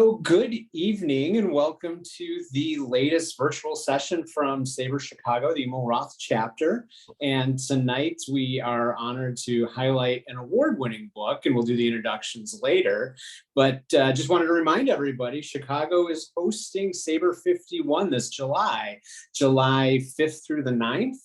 So good evening and welcome to the latest virtual session from SABR Chicago, the Emil Rothe chapter. And tonight we are honored to highlight an award-winning book, and we'll do the introductions later. But just wanted to remind everybody, Chicago is hosting SABR 51 this July 5th through the 9th.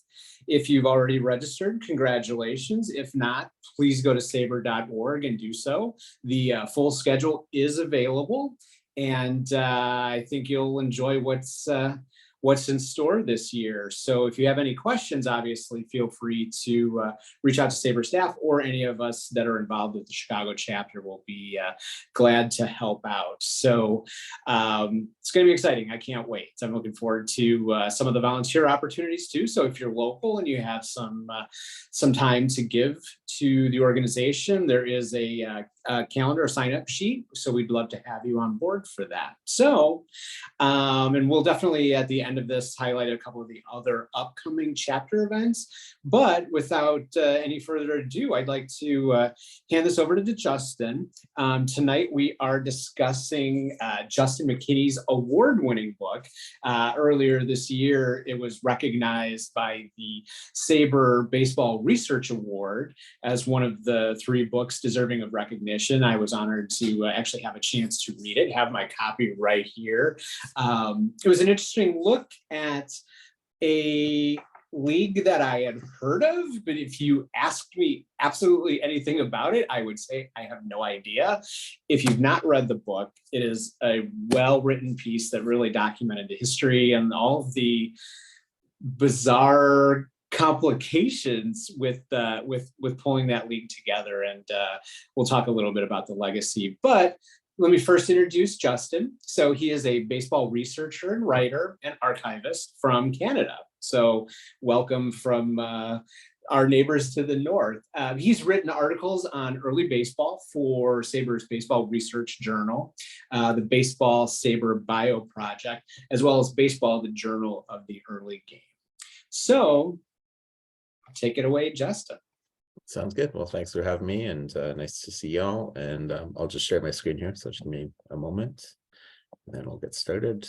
If you've already registered, congratulations. If not, please go to sabr.org and do so. The full schedule is available, and I think you'll enjoy what's in store this year. So if you have any questions, obviously feel free to reach out to SABR staff, or any of us that are involved with the Chicago chapter will be glad to help out. So it's going to be exciting. I can't wait. I'm looking forward to some of the volunteer opportunities too. So if you're local and you have some time to give to the organization, there is a calendar, a sign-up sheet. So we'd love to have you on board for that. So, and we'll definitely at the end of this highlight a couple of the other upcoming chapter events. But without any further ado, I'd like to hand this over to Justin. Tonight we are discussing Justin Mckinney's award-winning book. Earlier this year, it was recognized by the SABR Baseball Research Award as one of the 3 books deserving of recognition. I was honored to actually have a chance to read it, have my copy right here. It was an interesting look at a league that I had heard of, but if you asked me absolutely anything about it, I would say I have no idea. If you've not read the book, it is a well-written piece that really documented the history and all of the bizarre complications with pulling that league together. And we'll talk a little bit about the legacy, but let me first introduce Justin. So he is a baseball researcher and writer and archivist from Canada. So welcome from our neighbors to the north. He's written articles on early baseball for SABR's Baseball Research Journal, the Baseball SABR Bio Project, as well as Baseball, the Journal of the Early Game. So take it away, Justin. Sounds good. Well, thanks for having me, and nice to see y'all. And I'll just share my screen here, so just give me a moment, and then we'll get started.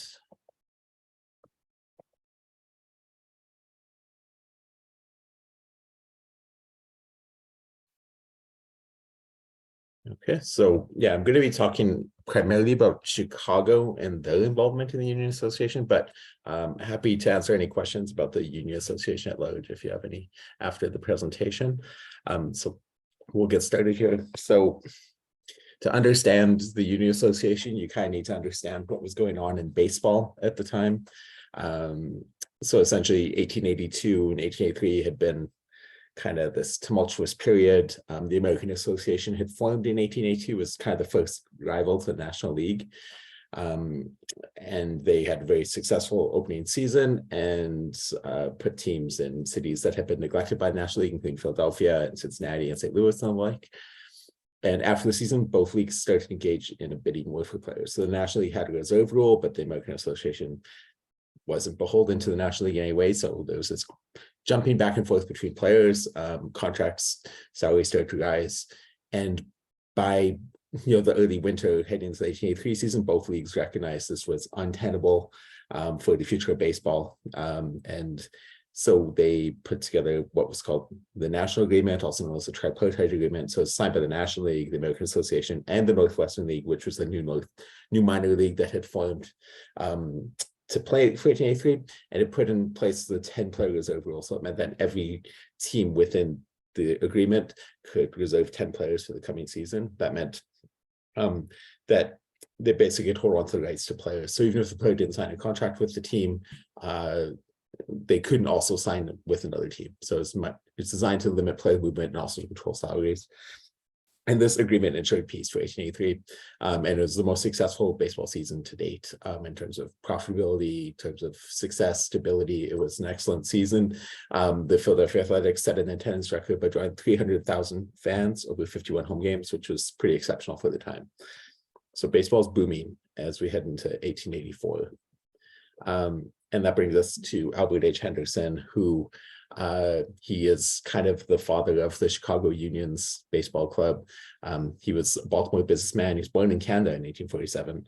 Okay, so yeah, I'm going to be talking primarily about Chicago and their involvement in the Union Association, but happy to answer any questions about the Union Association at large if you have any after the presentation. So we'll get started here. So to understand the Union Association, you kind of need to understand what was going on in baseball at the time. So essentially 1882 and 1883 had been kind of this tumultuous period. The American Association had formed in 1882, was kind of the first rival to the National League. And they had a very successful opening season and put teams in cities that had been neglected by the National League, including Philadelphia and Cincinnati and St. Louis and the like. And after the season, both leagues started to engage in a bidding war for players. So the National League had a reserve rule, but the American Association wasn't beholden to the National League anyway. So there was this jumping back and forth between players, contracts, salaries started to rise. And by the early winter heading into the 1883 season, both leagues recognized this was untenable for the future of baseball. And so they put together what was called the National Agreement, also known as the Tripartite Agreement. So it's signed by the National League, the American Association, and the Northwestern League, which was the new minor league that had formed to play for 1883, and it put in place the 10-player reserve rule. So it meant that every team within the agreement could reserve 10 players for the coming season. That meant that they basically could hold on to the rights to players. So even if the player didn't sign a contract with the team, they couldn't also sign with another team. So it's designed to limit player movement and also to control salaries. And this agreement ensured peace for 1883, and it was the most successful baseball season to date in terms of profitability, in terms of success, stability. It was an excellent season. The Philadelphia Athletics set an attendance record by drawing 300,000 fans over 51 home games, which was pretty exceptional for the time. So baseball is booming as we head into 1884. And that brings us to Albert H. Henderson, who He is kind of the father of the Chicago Unions baseball club. He was a Baltimore businessman. He was born in Canada in 1847.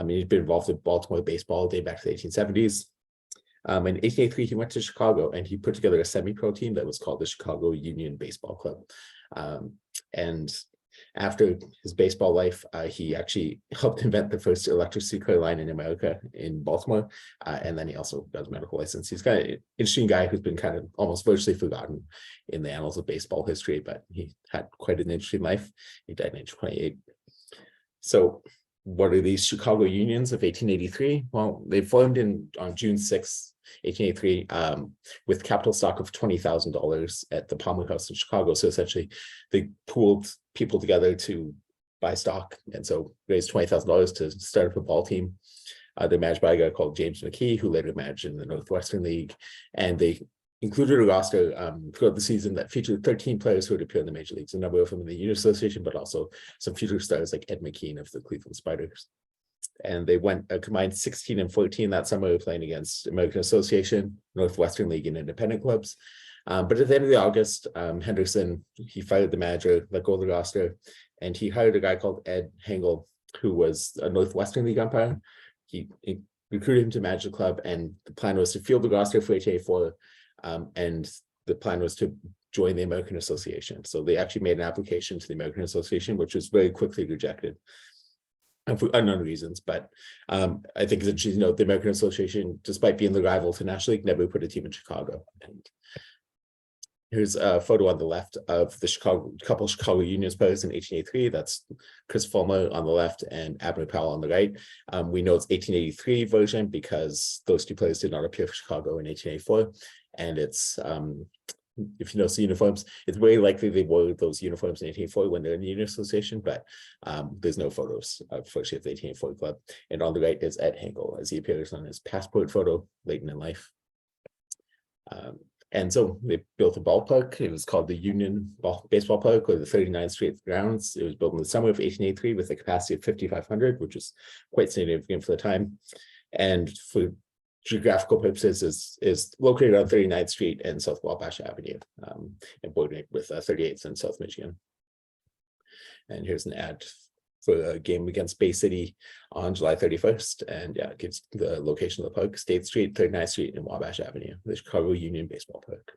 He'd been involved with Baltimore baseball dating back to the 1870s. In 1883, he went to Chicago and he put together a semi-pro team that was called the Chicago Union Baseball Club. And after his baseball life, he actually helped invent the first electricity line in America in Baltimore. And then he also got his medical license. He's kind of an interesting guy who's been kind of almost virtually forgotten in the annals of baseball history, but he had quite an interesting life. He died in 1928. So what are these Chicago Unions of 1883? Well, they formed on June 6th, 1883, with capital stock of $20,000 at the Palmer House in Chicago. So essentially, they pooled people together to buy stock, and so raised $20,000 to start up a ball team. They're managed by a guy called James McKinney, who later managed in the Northwestern League, and they included a roster throughout the season that featured 13 players who would appear in the major leagues, a number of them in the Union Association, but also some future stars like Ed McKean of the Cleveland Spiders. And they went a combined 16-14 that summer, playing against American Association, Northwestern League, and independent clubs. But at the end of August, Henderson, he fired the manager, let go of the roster, and he hired a guy called Ed Hengel, who was a Northwestern League umpire. He recruited him to manage the club, and the plan was to field the roster for 1884, and the plan was to join the American Association. So they actually made an application to the American Association, which was very quickly rejected. And for unknown reasons, but I think it's interesting to note the American Association, despite being the rival to National League, never put a team in Chicago. And here's a photo on the left of the couple Chicago Unions players in 1883. That's Chris Fulmer on the left and Abner Powell on the right. We know it's 1883 version because those two players did not appear for Chicago in 1884. And it's if you notice the uniforms, it's very likely they wore those uniforms in 1840 when they're in the Union Association, but there's no photos, unfortunately, of the 1840 club. And on the right is Ed Hengel, as he appears on his passport photo late in life. And so they built a ballpark. It was called the Union Baseball Park, or the 39th Street grounds. It was built in the summer of 1883 with a capacity of 5,500, which is quite significant for the time. And for geographical purposes, is located on 39th Street and South Wabash Avenue, and bordering with 38th and South Michigan. And here's an ad for a game against Bay City on July 31st. And yeah, it gives the location of the park: State Street, 39th Street, and Wabash Avenue, the Chicago Union Baseball Park.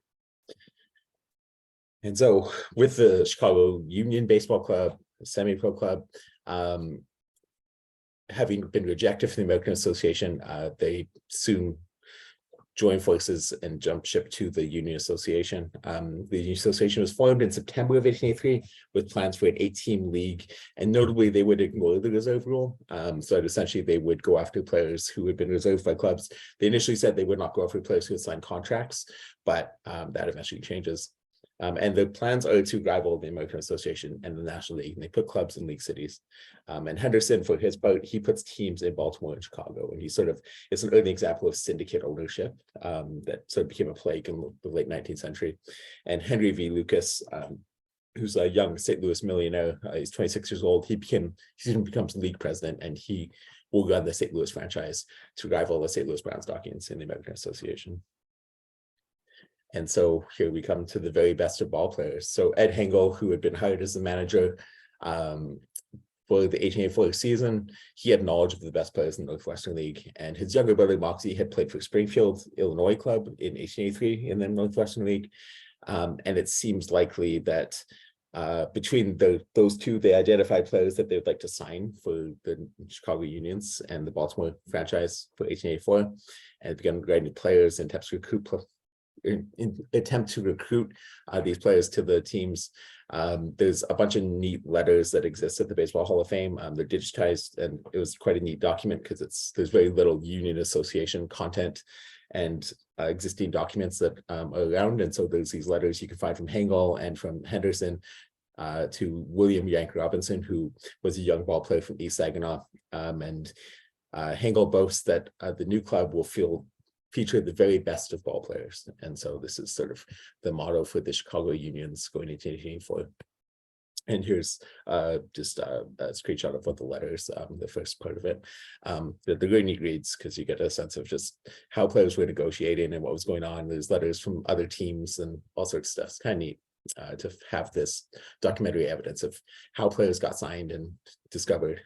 And so with the Chicago Union Baseball Club, semi-pro club, having been rejected from the American Association, they soon joined forces and jumped ship to the Union Association. The Union Association was formed in September of 1883 with plans for an 8-team league, and notably they would ignore the reserve rule, so that essentially they would go after players who had been reserved by clubs. They initially said they would not go after players who had signed contracts, but that eventually changes. And the plans are to rival the American Association and the National League, and they put clubs in league cities. And Henderson, for his part, he puts teams in Baltimore and Chicago, and it's an early example of syndicate ownership that sort of became a plague in the late 19th century. And Henry V. Lucas, who's a young St. Louis millionaire, he's 26 years old, he becomes league president, and he will run the St. Louis franchise to rival the St. Louis Brown Stockings in the American Association. And so here we come to the very best of ball players. So Ed Hengel, who had been hired as the manager for the 1884 season, he had knowledge of the best players in the Northwestern League. And his younger brother, Moxie, had played for Springfield, Illinois club in 1883 in the Northwestern League. And it seems likely that between those two, they identified players that they would like to sign for the Chicago Unions and the Baltimore franchise for 1884, and began writing players and attempt to recruit these players to the teams. There's a bunch of neat letters that exist at the Baseball Hall of Fame. They're digitized, and it was quite a neat document because there's very little Union Association content and existing documents that are around. And so there's these letters you can find from Hengel and from Henderson to William Yank Robinson, who was a young ball player from East Saginaw. And Hengel boasts that the new club will feature the very best of ball players. And so this is sort of the motto for the Chicago Unions going into 1884. And here's just a screenshot of what the letters, the first part of it. They're really neat reads because you get a sense of just how players were negotiating and what was going on. There's letters from other teams and all sorts of stuff. It's kind of neat to have this documentary evidence of how players got signed and discovered.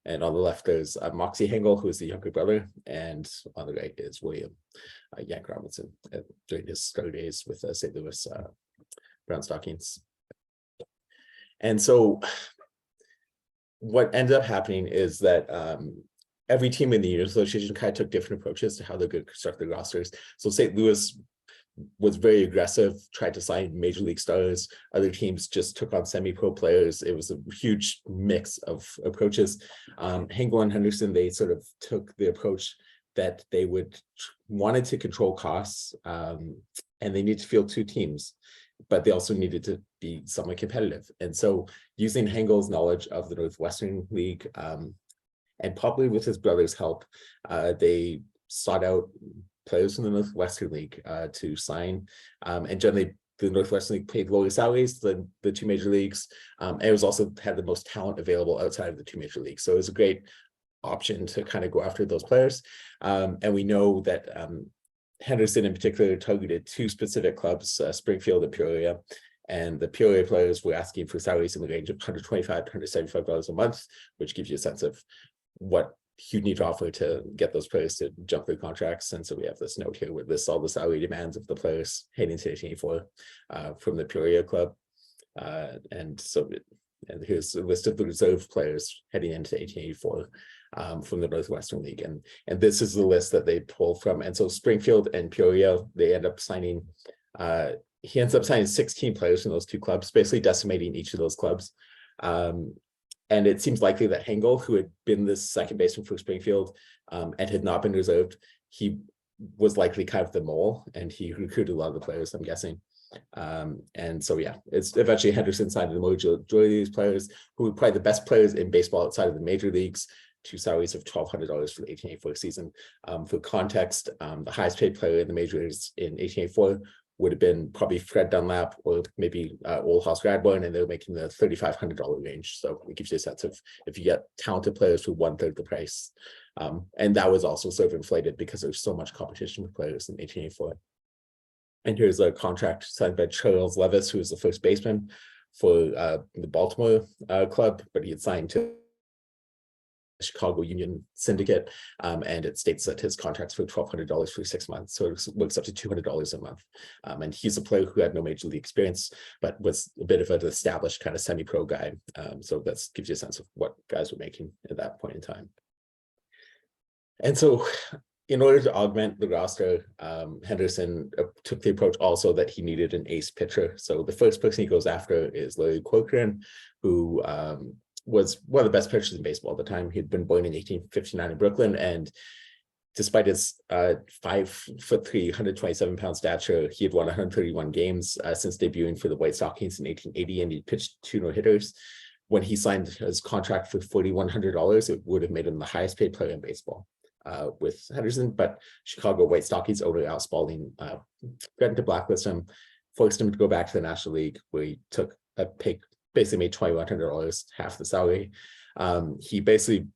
And on the left, there's Moxie Hengel, who is the younger brother. And on the right is William Yank Robinson during his early days with St. Louis Brown Stockings. And so what ended up happening is that every team in the Union Association kind of took different approaches to how they're going to construct their rosters. So St. Louis was very aggressive, tried to sign major league stars. Other teams just took on semi-pro players. It was a huge mix of approaches. Hengel and Henderson, they sort of took the approach that they wanted to control costs, and they need to field two teams, but they also needed to be somewhat competitive. And so using Hengel's knowledge of the Northwestern League, and probably with his brother's help, they sought out players from the Northwestern League to sign. And generally, the Northwestern League paid lower salaries than the two major leagues. And it was also had the most talent available outside of the two major leagues. So it was a great option to kind of go after those players. And we know that Henderson in particular targeted two specific clubs, Springfield and Peoria. And the Peoria players were asking for salaries in the range of $125 to $175 a month, which gives you a sense of what you need to offer to get those players to jump their contracts. And so we have this note here with lists all the salary demands of the players heading to 1884 from the Peoria club. And here's a list of the reserve players heading into 1884 from the Northwestern League. And this is the list that they pulled from. And so Springfield and Peoria, they end up signing, he ends up signing 16 players from those two clubs, basically decimating each of those clubs. And it seems likely that Hengel, who had been the second baseman for Springfield and had not been reserved, he was likely kind of the mole, and he recruited a lot of the players, I'm guessing. And so, yeah, it's eventually Henderson signed the majority of these players, who were probably the best players in baseball outside of the major leagues, to salaries of $1,200 for the 1884 season. For context, the highest paid player in the majors in 1884 would have been probably Fred Dunlap or maybe Old House Radburn, and they were making the $3,500 range. So it gives you a sense of if you get talented players for 1/3 the price. And that was also sort of inflated because there's so much competition with players in 1884. And here's a contract signed by Charles Levis, who was the first baseman for the Baltimore club, but he had signed to Chicago Union Syndicate, and it states that his contract's for $1,200 for 6 months, so it works up to $200 a month. And he's a player who had no major league experience, but was a bit of an established kind of semi-pro guy. So that gives you a sense of what guys were making at that point in time. And so in order to augment the roster, Henderson took the approach also that he needed an ace pitcher. So the first person he goes after is Larry Corcoran, who was one of the best pitchers in baseball at the time. He'd been born in 1859 in Brooklyn, and despite his 5'3", 127-pound stature, he had won 131 games since debuting for the White Stockings in 1880, and he pitched 2 no-hitters. When he signed his contract for $4,100, it would have made him the highest paid player in baseball with Henderson, but Chicago White Stockings owner Al Spalding threatened to blacklist him, forced him to go back to the National League, where he took a pay, basically made $2,100, half the salary. He basically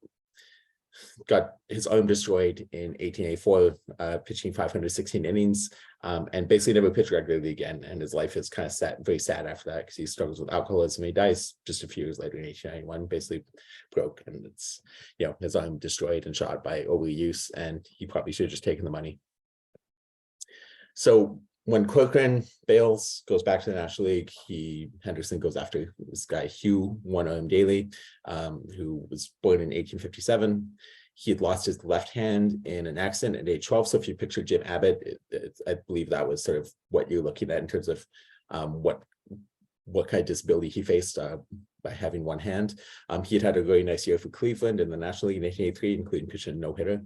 got his arm destroyed in 1884, pitching 516 innings, and basically never pitched regularly again. And his life is kind of very sad after that, because he struggles with alcoholism. He dies just a few years later in 1891, basically broke, and it's, you know, his arm destroyed and shot by overuse, and he probably should have just taken the money. So when Corcoran bails, goes back to the National League, Henderson goes after this guy, Hugh One-Arm Daly, who was born in 1857. He had lost his left hand in an accident at age 12. So if you picture Jim Abbott, I believe that was sort of what you're looking at in terms of what kind of disability he faced by having one hand. He had a very nice year for Cleveland in the National League in 1883, including pitching a no-hitter.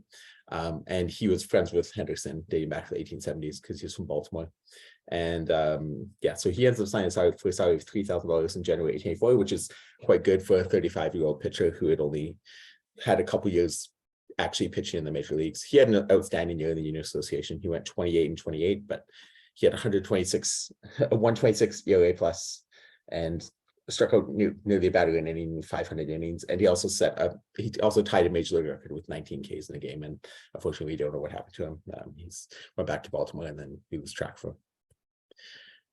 And he was friends with Henderson dating back to the 1870s because he was from Baltimore. And yeah, so he ends up signing for a salary of $3,000 in January 1884, which is quite good for a 35-year-old pitcher who had only had a couple years actually pitching in the major leagues. He had an outstanding year in the Union Association. He went 28-28, but he had a 126 ERA plus, and struck out nearly about an inning, 500 innings, and he also tied a major league record with 19 Ks in a game. And unfortunately, we don't know what happened to him. He's went back to Baltimore, and then he was tracked for.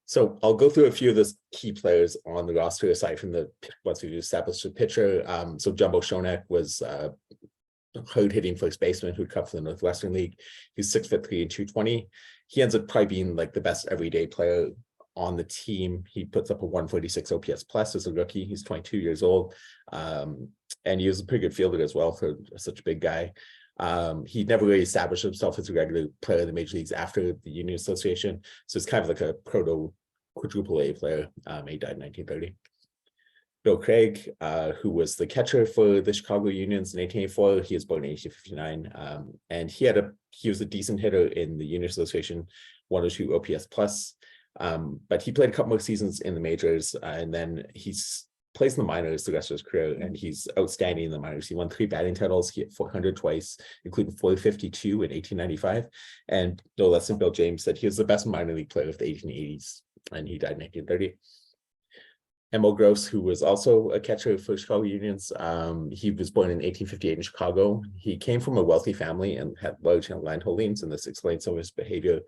So I'll go through a few of the key players on the roster aside from the once we established the pitcher. So Jumbo Shonek was hard hitting first baseman who'd come from the Northwestern League. He's 6'3" and 220. He ends up probably being like the best everyday player on the team. He puts up a 146 OPS plus as a rookie. He's 22 years old. And he was a pretty good fielder as well for such a big guy. He never really established himself as a regular player in the major leagues after the Union Association. So it's kind of like a proto quadruple A player. He died in 1930. Bill Craig, who was the catcher for the Chicago Unions in 1884, he was born in 1859, and he was a decent hitter in the Union Association, 102 OPS plus, but he played a couple more seasons in the majors, and then plays in the minors the rest of his career, and he's outstanding in the minors. He won 3 batting titles. He hit 400 twice, including 452 in 1895, and no less than Bill James said he was the best minor league player of the 1880s, and he died in 1930. Emil Gross, who was also a catcher for Chicago Unions, he was born in 1858 in Chicago. He came from a wealthy family and had large land holdings, and this explains some of his behavior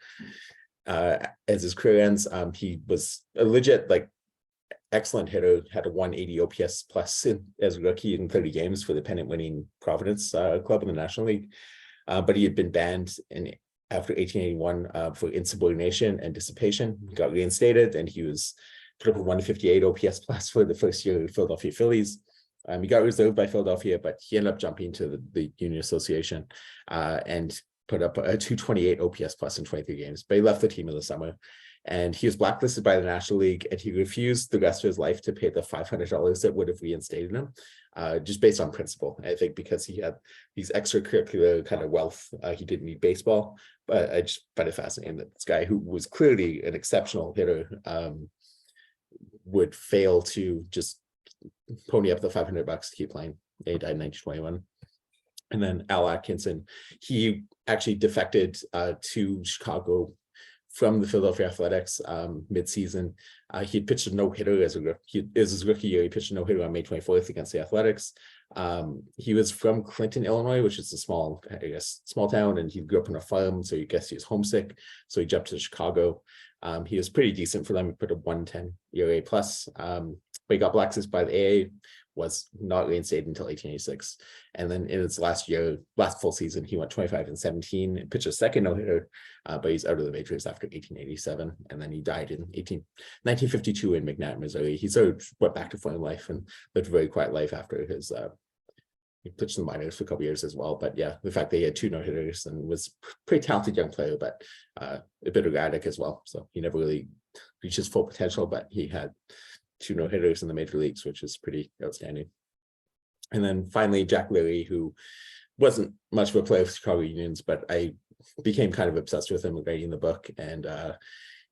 as his career ends. He was a legit, excellent hitter, had a 180 OPS plus as a rookie in 30 games for the pennant-winning Providence club in the National League. But he had been banned after 1881 for insubordination and dissipation. He got reinstated, and he was put up a 158 OPS plus for the first year of the Philadelphia Phillies. He got reserved by Philadelphia, but he ended up jumping to the Union Association and put up a 228 OPS plus in 23 games. But he left the team in the summer, and he was blacklisted by the National League, and he refused the rest of his life to pay the $500 that would have reinstated him, just based on principle. I think because he had these extracurricular kind of wealth, he didn't need baseball. But I just find it fascinating that this guy, who was clearly an exceptional hitter, would fail to just pony up the $500 to keep playing. He died in 1921. And then Al Atkinson, he actually defected to Chicago from the Philadelphia Athletics mid-season. He pitched a no-hitter as his rookie year. He pitched a no-hitter on May 24th against the Athletics. He was from Clinton, Illinois, which is a small town, and he grew up on a farm, so I guess he was homesick. So he jumped to Chicago. He was pretty decent for them. He put a 110 ERA plus, but he got blacklisted by the AA, was not reinstated until 1886. And then in his last full season, he went 25 and 17, and pitched a second no-hitter, but he's out of the majors after 1887. And then he died in 1952 in McNatt, Missouri. He sort of went back to farm life and lived a very quiet life after his, he pitched in the minors for a couple of years as well. But yeah, the fact that he had 2 no-hitters and was a pretty talented young player, but a bit erratic as well. So he never really reached his full potential, but he had 2 no-hitters in the major leagues, which is pretty outstanding. And then finally, Jack Leary, who wasn't much of a player for Chicago Unions, but I became kind of obsessed with him writing the book. And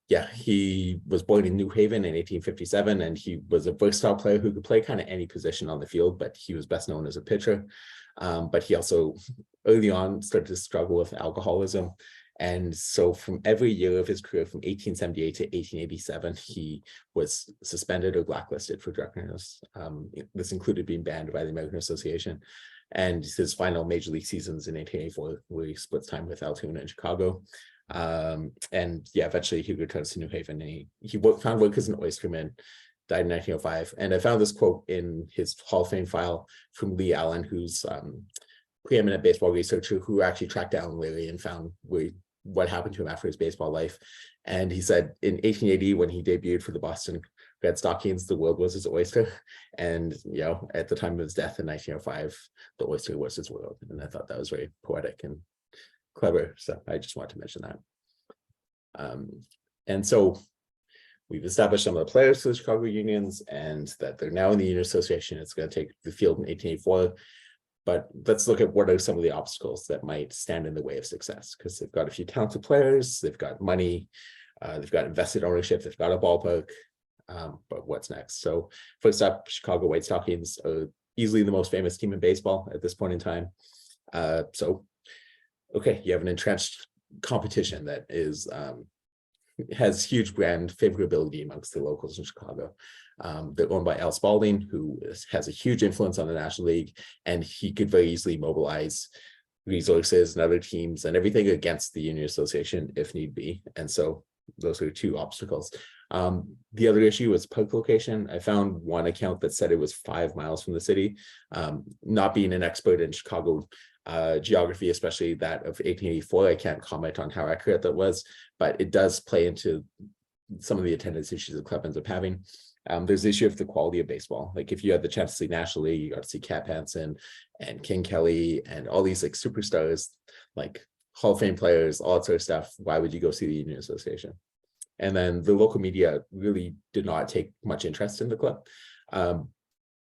yeah, he was born in New Haven in 1857, and he was a versatile player who could play kind of any position on the field, but he was best known as a pitcher. But he also early on started to struggle with alcoholism. And so from every year of his career, from 1878 to 1887, he was suspended or blacklisted for drunkenness. This included being banned by the American Association. And his final major league seasons in 1884, where he splits time with Altoona in Chicago. And yeah, eventually he returns to New Haven, and he found work as an oysterman, died in 1905. And I found this quote in his Hall of Fame file from Lee Allen, who's preeminent baseball researcher, who actually tracked down Leary and found what happened to him after his baseball life. And he said in 1880, when he debuted for the Boston Red Stockings, the world was his oyster. And, at the time of his death in 1905, the oyster was his world. And I thought that was very poetic and clever. So I just wanted to mention that. And so we've established some of the players for the Chicago Unions, and that they're now in the Union Association. It's going to take the field in 1884. But let's look at what are some of the obstacles that might stand in the way of success, because they've got a few talented players, they've got money, they've got invested ownership, they've got a ballpark, but what's next? So first up, Chicago White Stockings are easily the most famous team in baseball at this point in time. So, okay, you have an entrenched competition that is has huge brand favorability amongst the locals in Chicago. They're owned by Al Spalding, who has a huge influence on the National League, and he could very easily mobilize resources and other teams and everything against the Union Association if need be. And so those are two obstacles. The other issue was park location. I found one account that said it was 5 miles from the city. Not being an expert in Chicago geography, especially that of 1884, I can't comment on how accurate that was, but it does play into some of the attendance issues the club ends up having. There's the issue of the quality of baseball. Like if you had the chance to see National League, you got to see Cap Hansen and King Kelly and all these like superstars, like Hall of Fame players, all that sort of stuff. Why would you go see the Union Association? And then the local media really did not take much interest in the club.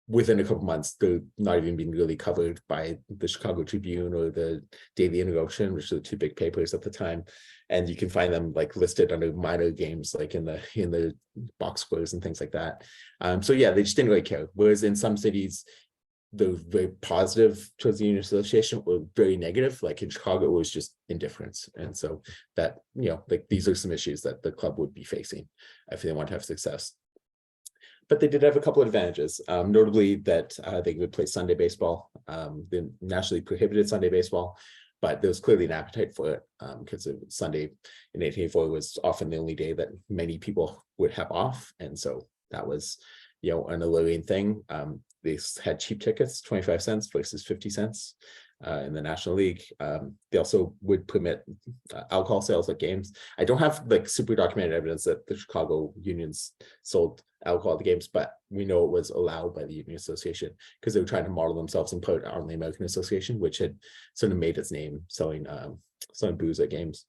Within a couple months, they're not even being really covered by the Chicago Tribune or the Daily Interruption, which are the two big papers at the time. And you can find them like listed under minor games, like in the box scores and things like that. So yeah, they just didn't really care. Whereas in some cities, they're very positive towards the Union Association or very negative. Like in Chicago, it was just indifference. And so that, you know, like these are some issues that the club would be facing if they want to have success. But they did have a couple of advantages, notably that they would play Sunday baseball. They nationally prohibited Sunday baseball, but there was clearly an appetite for it because Sunday in 1884 was often the only day that many people would have off. And so that was, you know, an alluring thing. They had cheap tickets, 25 cents versus 50 cents in the National League. They also would permit alcohol sales at games. I don't have like super documented evidence that the Chicago Unions sold alcohol at the games, but we know it was allowed by the Union Association because they were trying to model themselves and put on the American Association, which had sort of made its name selling booze at games.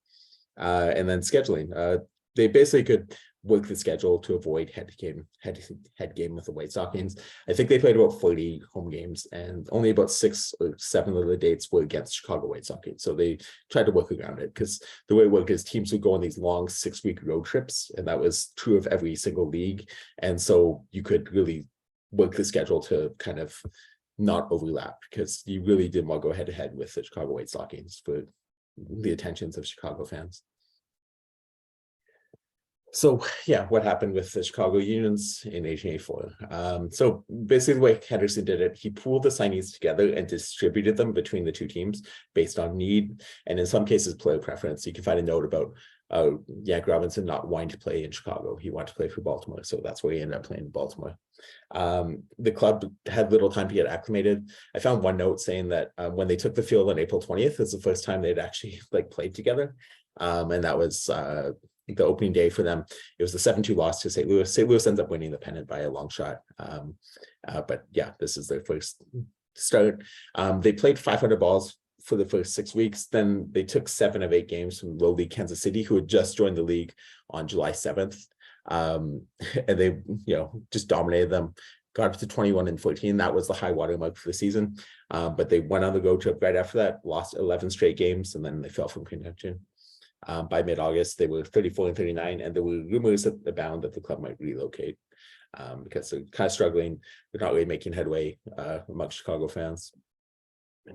And then scheduling. They basically could work the schedule to avoid head game with the White Stockings. I think they played about 40 home games, and only about 6 or 7 of the dates were against Chicago White Stockings. So they tried to work around it because the way it worked is teams would go on these long 6-week road trips, and that was true of every single league. And so you could really work the schedule to kind of not overlap because you really didn't want to go head to head with the Chicago White Stockings for the attentions of Chicago fans. So yeah, what happened with the Chicago Unions in 1884? So basically the way Henderson did it, he pooled the signees together and distributed them between the two teams based on need, and in some cases player preference. You can find a note about Yank Robinson not wanting to play in Chicago. He wanted to play for Baltimore, so that's where he ended up playing in Baltimore. The club had little time to get acclimated. I found one note saying that when they took the field on April 20th, it's the first time they'd actually like played together. And that was the opening day for them. It was the 7-2 loss to St. Louis. St. Louis ends up winning the pennant by a long shot. But yeah, this is their first start. They played 500 balls for the first 6 weeks. Then they took 7 of 8 games from lowly Kansas City, who had just joined the league on July 7th. And they, you know, just dominated them. Got up to 21-14. That was the high water mark for the season. But they went on the road trip right after that, lost 11 straight games, and then they fell from contention. By mid-August, they were 34-39, and there were rumors abound that the club might relocate because they're kind of struggling. They're not really making headway amongst Chicago fans.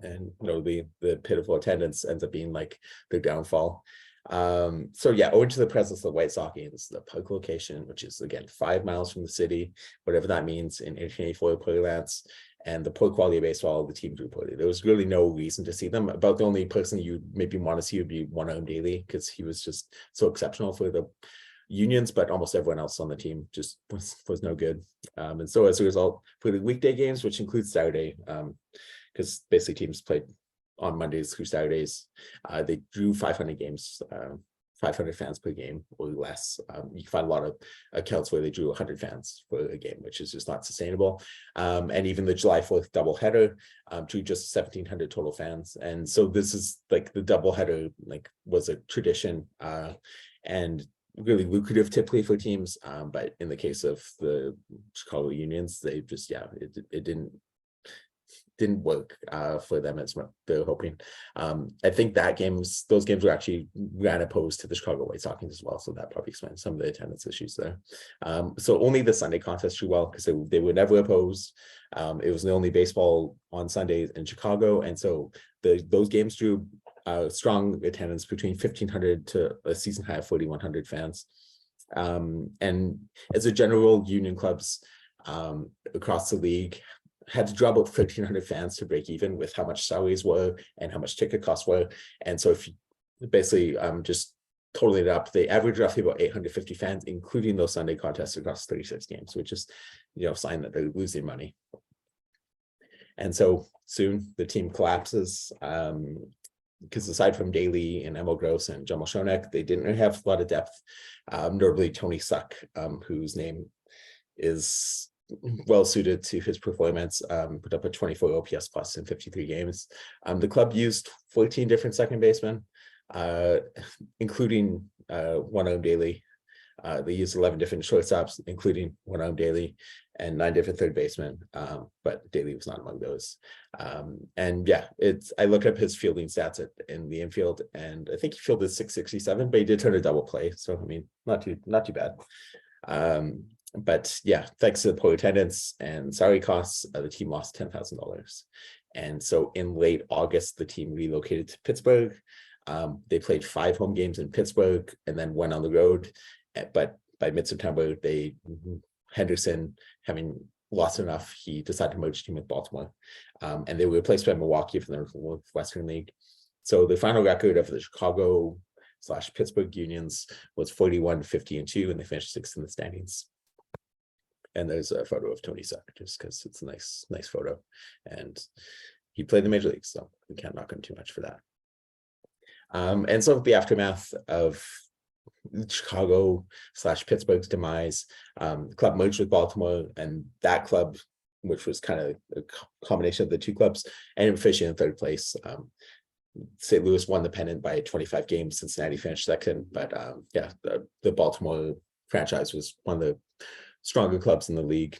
And you know, the pitiful attendance ends up being like their downfall. So yeah, owing to the presence of the White Stockings, the park location, which is again 5 miles from the city, whatever that means in 1884 parlance, and the poor quality of baseball the team drew poorly. There was really no reason to see them. About the only person you maybe want to see would be One-Arm Daly, because he was just so exceptional for the Unions, but almost everyone else on the team just was no good. And so as a result, for the weekday games, which includes Saturday, because basically teams played on Mondays through Saturdays, they drew 500 games, 500 fans per game or less. You can find a lot of accounts where they drew 100 fans for a game, which is just not sustainable. And even the July 4th doubleheader drew just 1,700 total fans. And so this is like the doubleheader like was a tradition and really lucrative typically for teams. But in the case of the Chicago Unions, they just, yeah, it didn't work for them as what they're hoping. I think those games were actually ran opposed to the Chicago White Stockings as well, so that probably explains some of the attendance issues there. So only the Sunday contest drew well because they were never opposed. It was the only baseball on Sundays in Chicago, and so those games drew strong attendance between 1,500 to a season high of 4,100 fans. And as a general, union clubs across the league had to draw about 1,300 fans to break even with how much salaries were and how much ticket costs were. And so if you basically just totaling it up, they average roughly about 850 fans, including those Sunday contests across 36 games, which is, a sign that they're losing money. And so soon the team collapses because aside from Daly and Emil Gross and Jamal Shonek, they didn't really have a lot of depth. Notably Tony Suck, whose name is well suited to his performance, put up a 24 OPS plus in 53 games. The club used 14 different second basemen, including one-arm Daly. They used 11 different shortstops, including one-arm Daly, and 9 different third basemen, but Daly was not among those. And yeah, I looked up his fielding stats in the infield, and I think he fielded 667, but he did turn a double play, so I mean, not too bad. But yeah, thanks to the poor attendance and salary costs, the team lost $10,000. And so in late August, the team relocated to Pittsburgh. They played 5 home games in Pittsburgh and then went on the road. But by mid-September, Henderson, having lost enough, he decided to merge the team with Baltimore. And they were replaced by Milwaukee from the Western League. So the final record of the Chicago/Pittsburgh Unions was 41-50-2, and they finished 6th in the standings. And there's a photo of Tony Suck, just because it's a nice photo. And he played the major leagues, so we can't knock him too much for that. And so the aftermath of Chicago/Pittsburgh's demise, the club merged with Baltimore, and that club, which was kind of a combination of the two clubs, ended up finishing in 3rd place. St. Louis won the pennant by 25 games. Cincinnati finished 2nd, but yeah, the Baltimore franchise was one of the stronger clubs in the league.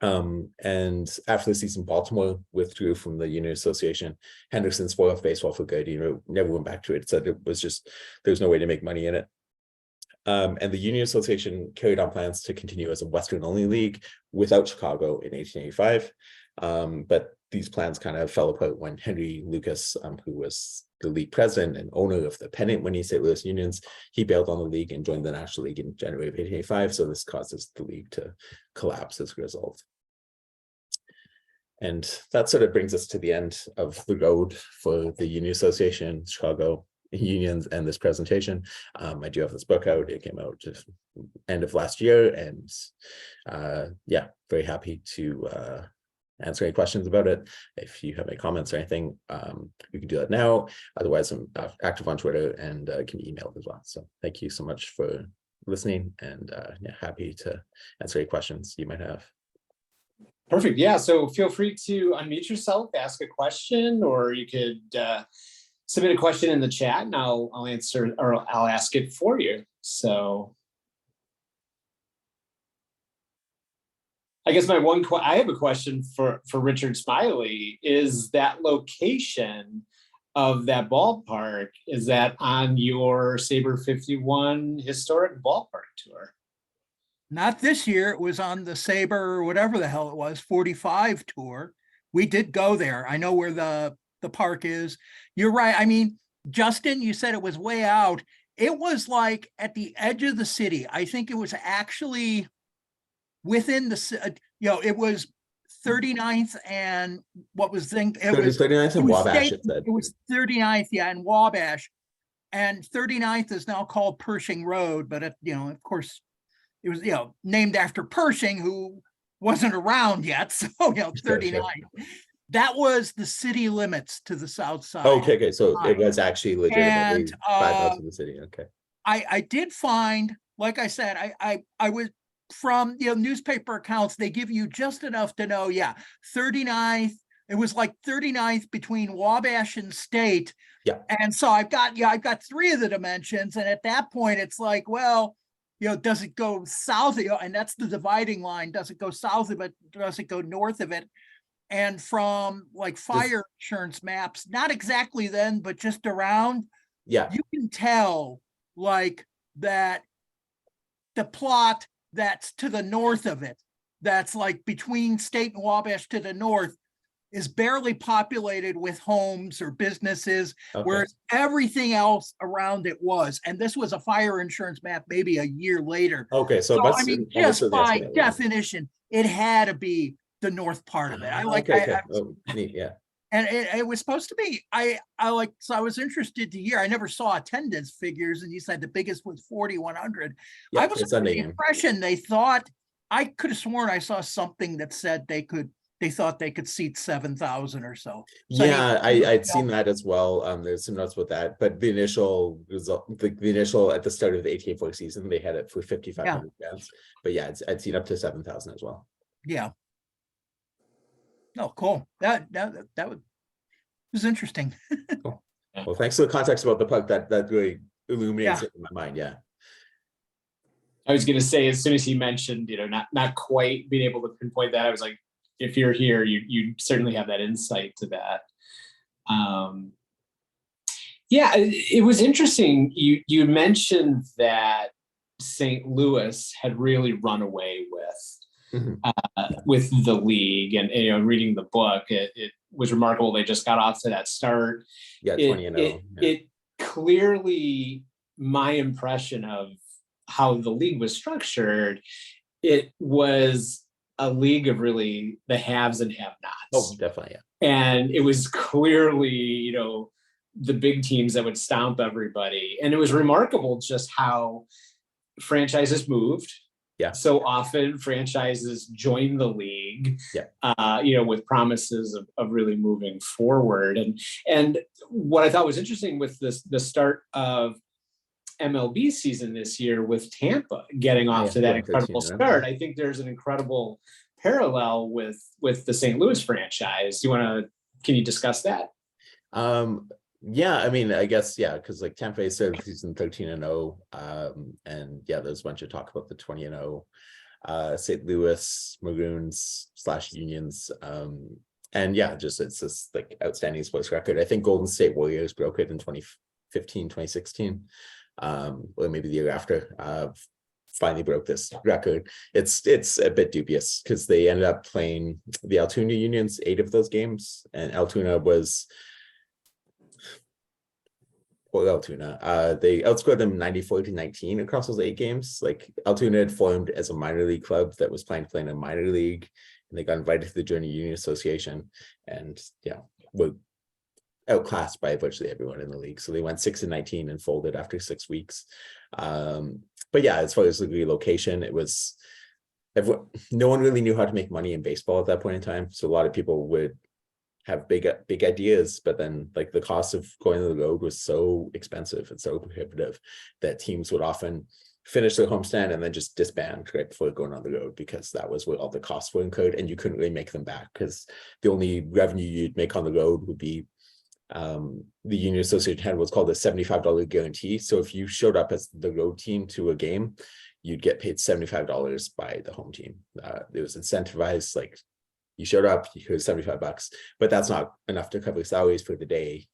And after the season, Baltimore withdrew from the Union Association. Henderson spoiled off baseball for good. Never went back to it. Said it was just, there was no way to make money in it. And the Union Association carried on plans to continue as a Western-only league without Chicago in 1885. But these plans kind of fell apart when Henry Lucas, who was the league president and owner of the pennant-winning St. Louis Unions, he bailed on the league and joined the National League in January of 1885. So this causes the league to collapse as a result. And that sort of brings us to the end of the road for the Union Association, Chicago Unions, and this presentation. I do have this book out. It came out just end of last year, and yeah, very happy to answer any questions about it. If you have any comments or anything, we can do that now. Otherwise, I'm active on Twitter and can email as well. So thank you so much for listening, and yeah, happy to answer any questions you might have. Perfect. Yeah. So feel free to unmute yourself, ask a question, or you could submit a question in the chat, and I'll answer, or I'll ask it for you. So I guess I have a question for Richard Smiley. Is that location of that ballpark, is that on your SABR 51 historic ballpark tour? Not this year. It was on the SABR, whatever the hell it was, 45 tour. We did go there. I know where the park is. You're right. I mean, Justin, you said it was way out. It was like at the edge of the city. I think it was actually within the, it was 39th and what was it was 39th and Wabash. It was 39th, yeah, and Wabash. And 39th is now called Pershing Road, but of course, it was, named after Pershing, who wasn't around yet. So, 39. Sure. That was the city limits to the south side. Okay. So it was actually legitimately 5 miles from the city. Okay. I did find, like I said, I was from, newspaper accounts, they give you just enough to know, 39th. It was like 39th between Wabash and State. Yeah. And so I've got 3 of the dimensions. And at that point, it's like, well, does it go south? And that's the dividing line. Does it go south of it? Does it go north of it? And from like fire insurance maps, not exactly then, but just around, you can tell like that the plot that's to the north of it, that's like between State and Wabash to the north, is barely populated with homes or businesses, Okay. whereas everything else around it was. And this was a fire insurance map maybe a year later. Okay, so So, I mean, just by definition, definition, it had to be the north part of it. okay. Oh, neat, yeah. And it was supposed to be, so I was interested to hear, I never saw attendance figures, and you said the biggest was 4,100. Yeah, I was it's under the Sunday game. impression they thought, I could have sworn I saw something that said they thought they could seat 7,000 or so. So Yeah, I'd seen that as well. There's some notes about that, but the initial result, the initial at the start of the 18-4 season, they had it for 5,500 fans. But yeah, I'd seen up to 7,000 as well. Yeah. Oh, cool. That was interesting. Cool. Well, thanks for the context about the puck. That really illuminates it in my mind. Yeah. I was going to say, as soon as he mentioned, not quite being able to pinpoint that, I was like, if you're here, you certainly have that insight to that. Yeah, it was interesting. You mentioned that St. Louis had really run away with the league, and reading the book, it was remarkable. They just got off to that start. Yeah, 20-0. It clearly, my impression of how the league was structured, it was a league of really the haves and have-nots. Oh, definitely, yeah. And it was clearly, the big teams that would stomp everybody. And it was remarkable just how franchises moved. Yeah. So often franchises join the league, with promises of really moving forward. And what I thought was interesting with the start of MLB season this year with Tampa getting off to that incredible start, I think there's an incredible parallel with the St. Louis franchise. Can you discuss that? Yeah, I mean, I guess, yeah, because like Tampa started the season 13-0, and yeah, there's a bunch of talk about the 20-0 St. Louis Maroons / Unions, and yeah, just it's this like outstanding sports record. I think Golden State Warriors broke it in 2015, 2016, or maybe the year after. Finally broke this record. It's a bit dubious because they ended up playing the Altoona Unions 8 of those games, and Altoona was. Altoona, they outscored them 94-19 across those 8 games. Like Altoona had formed as a minor league club that was playing in a minor league, and they got invited to the Junior Union Association, and were outclassed by virtually everyone in the league. So they went 6-19 and folded after 6 weeks. But yeah, as far as the relocation, it was no one really knew how to make money in baseball at that point in time. So a lot of people would have big ideas, but then like the cost of going to the road was so expensive and so prohibitive that teams would often finish their homestand and then just disband right before going on the road, because that was where all the costs were incurred, and you couldn't really make them back because the only revenue you'd make on the road would be the Union Association had what's called a $75 guarantee. So if you showed up as the road team to a game, you'd get paid $75 by the home team. It was incentivized, like you showed up, here's $75, but that's not enough to cover salaries for the day,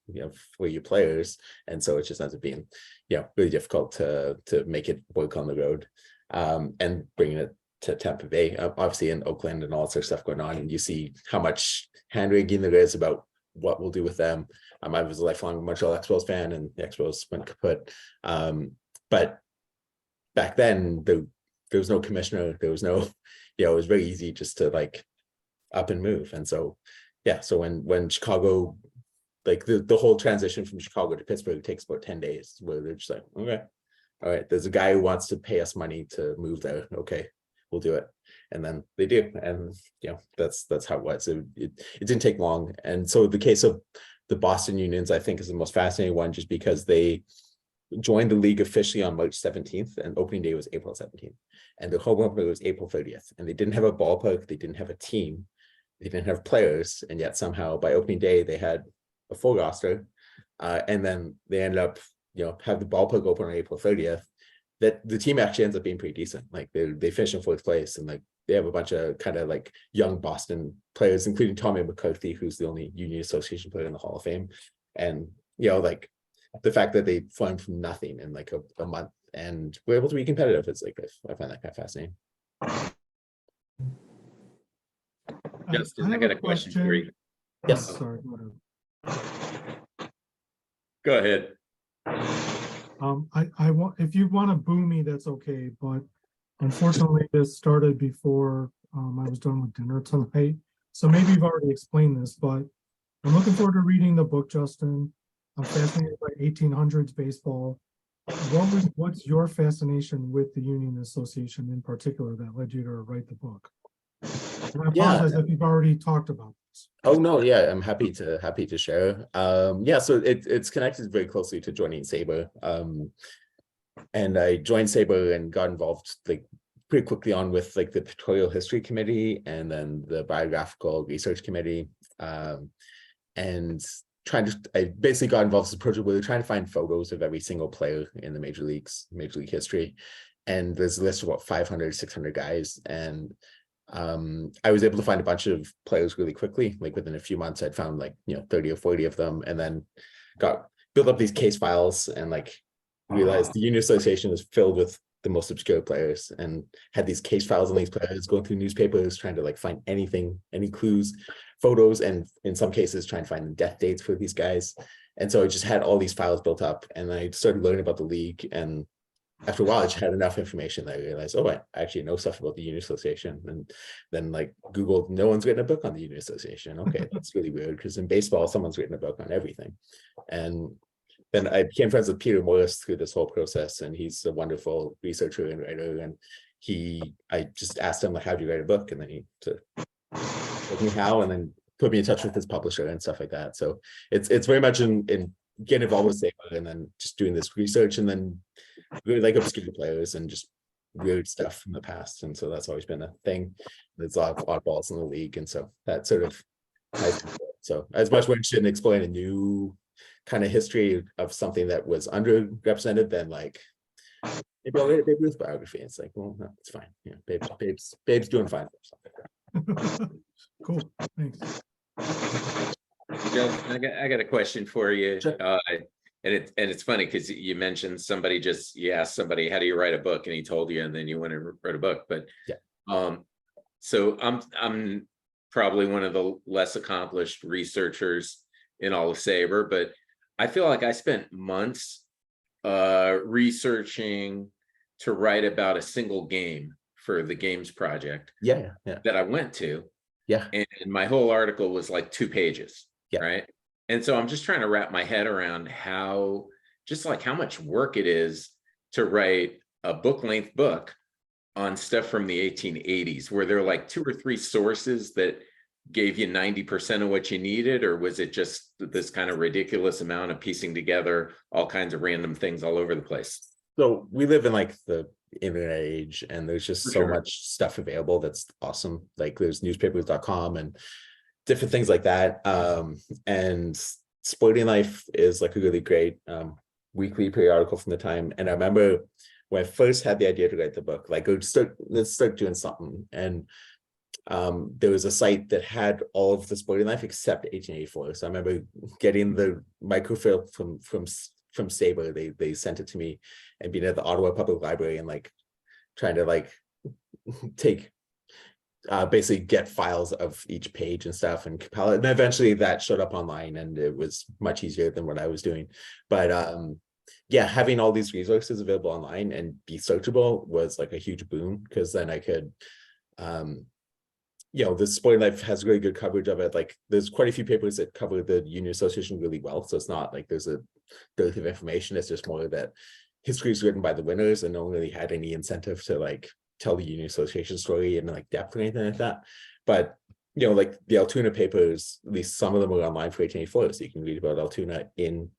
for your players. And so it just ends up being, really difficult to make it work on the road, and bringing it to Tampa Bay, obviously in Oakland and all that sort of stuff going on. And you see how much hand wringing there is about what we'll do with them. I was a lifelong Montreal Expos fan, and the Expos went kaput. But back then there was no commissioner, there was no, it was very easy just to like up and move. And so so when Chicago, like the whole transition from Chicago to Pittsburgh takes about 10 days, where they're just like, okay, all right, there's a guy who wants to pay us money to move there, okay, we'll do it. And then they do, and that's how it was. It didn't take long. And so the case of the Boston Unions, I think, is the most fascinating one, just because they joined the league officially on March 17th, and opening day was April 17th, and the home opener was April 30th, and they didn't have a ballpark, they didn't have a team, they didn't have players, and yet somehow by opening day they had a full roster, and then they ended up have the ballpark open on April 30th. That the team actually ends up being pretty decent. Like they finish in 4th place, and like they have a bunch of kind of like young Boston players, including Tommy McCarthy, who's the only Union Association player in the Hall of Fame. And like the fact that they formed from nothing in like a month and were able to be competitive, it's like I find that kind of fascinating. Justin, I got a question for you. Yes. Sorry. Whatever. Go ahead. I want, if you want to boo me, that's okay, but unfortunately this started before I was done with dinner tonight. So maybe you've already explained this, but I'm looking forward to reading the book, Justin. I'm fascinated by 1800s baseball. What's your fascination with the Union Association in particular that led you to write the book? And I apologize if you've already talked about this. Oh no, yeah, I'm happy to share. Yeah, so it's connected very closely to joining SABR. And I joined SABR and got involved like pretty quickly on with like the Pictorial History Committee and then the Biographical Research Committee. And I basically got involved in this project where they're trying to find photos of every single player in the major league history. And there's a list of about 500, 600 guys. And I was able to find a bunch of players really quickly. Like within a few months, I'd found like, 30 or 40 of them, and then built up these case files and like realized the Union Association was filled with the most obscure players and had these case files on these players, going through newspapers, trying to like find anything, any clues, photos, and in some cases trying to find death dates for these guys. And so I just had all these files built up, and I started learning about the league. And after a while, I just had enough information that I realized, oh, I actually know stuff about the Union Association. And then like Googled, no one's written a book on the Union Association. Okay, that's really weird, because in baseball, someone's written a book on everything. And then I became friends with Peter Morris through this whole process, and he's a wonderful researcher and writer. And I just asked him, like, how do you write a book? And then he told me how, and then put me in touch with his publisher and stuff like that. So it's very much in getting involved with SABR and then just doing this research, and then really like obscure players and just weird stuff from the past. And so that's always been a thing. There's a lot of oddballs in the league, and so that sort of ties into it. So as much we're interested in exploring a new kind of history of something that was underrepresented than like maybe I'll read a Babe Ruth biography. It's like, well, no, it's fine. Yeah, Babe's doing fine. Cool, thanks. Justin, I got a question for you. Sure. And it's funny because you mentioned you asked somebody, how do you write a book? And he told you, and then you went and wrote a book. But yeah. So I'm probably one of the less accomplished researchers in all of SABR, but I feel like I spent months researching to write about a single game for the Games Project. Yeah. That I went to. Yeah. And my whole article was like 2 pages. Yeah. Right. And so I'm just trying to wrap my head around how much work it is to write a book-length book on stuff from the 1880s. Were there like 2 or 3 sources that gave you 90% of what you needed, or was it just this kind of ridiculous amount of piecing together all kinds of random things all over the place? So we live in like the internet age, and there's just so sure. much stuff available that's awesome. Like there's newspapers.com and different things like that. And Sporting Life is like a really great weekly periodical from the time. And I remember when I first had the idea to write the book, like let's start doing something. And there was a site that had all of the Sporting Life except 1884. So I remember getting the microfilm from SABR. They sent it to me, and being at the Ottawa Public Library and like trying to like take basically get files of each page and stuff and compile it. And eventually that showed up online, and it was much easier than what I was doing. But yeah, having all these resources available online and be searchable was like a huge boon, because then I could the Sporting Life has really good coverage of it. Like there's quite a few papers that cover the Union Association really well. So it's not like there's a dearth of information. It's just more that history is written by the winners, and no one really had any incentive to like tell the Union Association story in like depth or anything like that. But like the Altoona papers, at least some of them are online for 1884, so you can read about Altoona in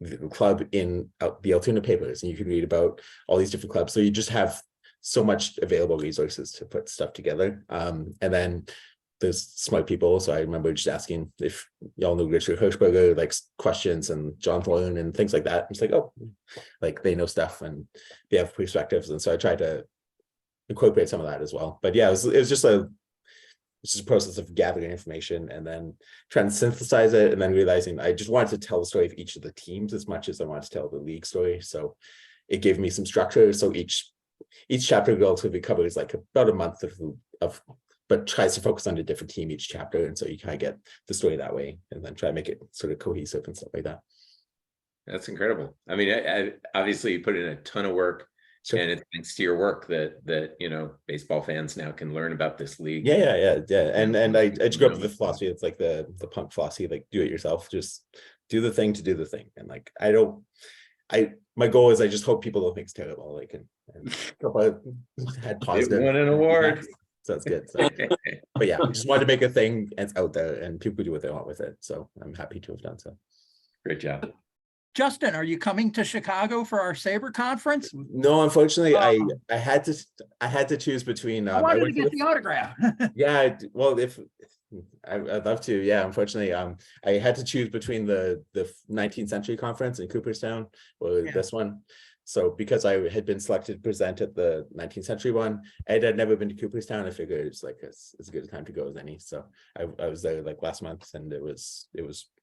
the club in the Altoona papers, and you can read about all these different clubs. So you just have so much available resources to put stuff together. And then there's smart people. So I remember just asking if y'all know Richard Hirschberger, like questions, and John Thorne and things like that. It's like, oh, like they know stuff and they have perspectives. And so I tried to incorporate some of that as well. But yeah, it was just a process of gathering information and then trying to synthesize it, and then realizing I just wanted to tell the story of each of the teams as much as I wanted to tell the league story. So it gave me some structure. So each chapter relatively covers like about a month of but tries to focus on a different team each chapter, and so you kind of get the story that way, and then try to make it sort of cohesive and stuff like that. That's incredible. I mean, I obviously you put in a ton of work, Sure. and it's thanks to your work that you know, baseball fans now can learn about this league. Yeah. And I grew up with the philosophy. It's like the punk philosophy, like do it yourself, just do the thing to do the thing. And like my goal is I just hope people don't think it's terrible. Like and had positive. It won an award. So that's good. So, but yeah, I just wanted to make a thing and it's out there, and people do what they want with it. So I'm happy to have done so. Great job. Justin, are you coming to Chicago for our SABR conference? No, unfortunately, I had to choose between. I wanted to get the autograph. Yeah, well, if I'd love to, yeah. Unfortunately, I had to choose between the 19th century conference in Cooperstown or this one. So because I had been selected to present at the 19th century one, and I'd never been to Cooperstown, I figured it's like it's as good a time to go as any. So I was there like last month, and it was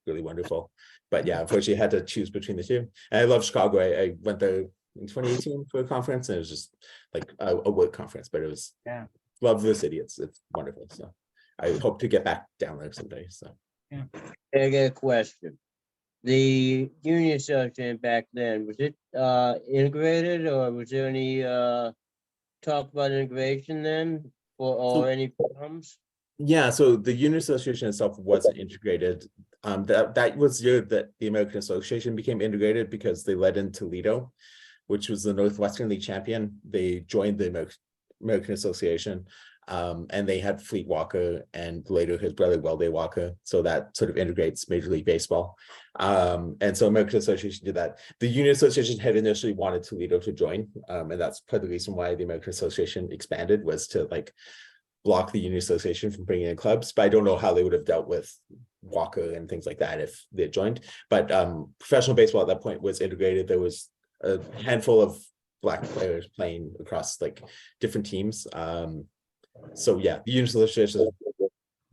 really wonderful. But yeah, unfortunately, I had to choose between the two. And I love Chicago. I went there in 2018 for a conference, and it was just like a work conference, but it was love the city. It's wonderful. So I hope to get back down there someday. So I got a question. The union association back then, was it integrated, or was there any talk about integration then, or any problems? yeah, so the Union Association itself wasn't integrated. That was the year that the American Association became integrated, because they led in Toledo, which was the Northwestern League champion. They joined the American Association, and they had Fleet Walker and later his brother Welday Walker. So that sort of integrates Major League Baseball. And so American Association did that. The Union Association had initially wanted Toledo to join, and that's part of the reason why the American Association expanded, was to like block the Union Association from bringing in clubs. But I don't know how they would have dealt with Walker and things like that if they had joined. But professional baseball at that point was integrated. There was a handful of Black players playing across like different teams. So yeah, the Union Association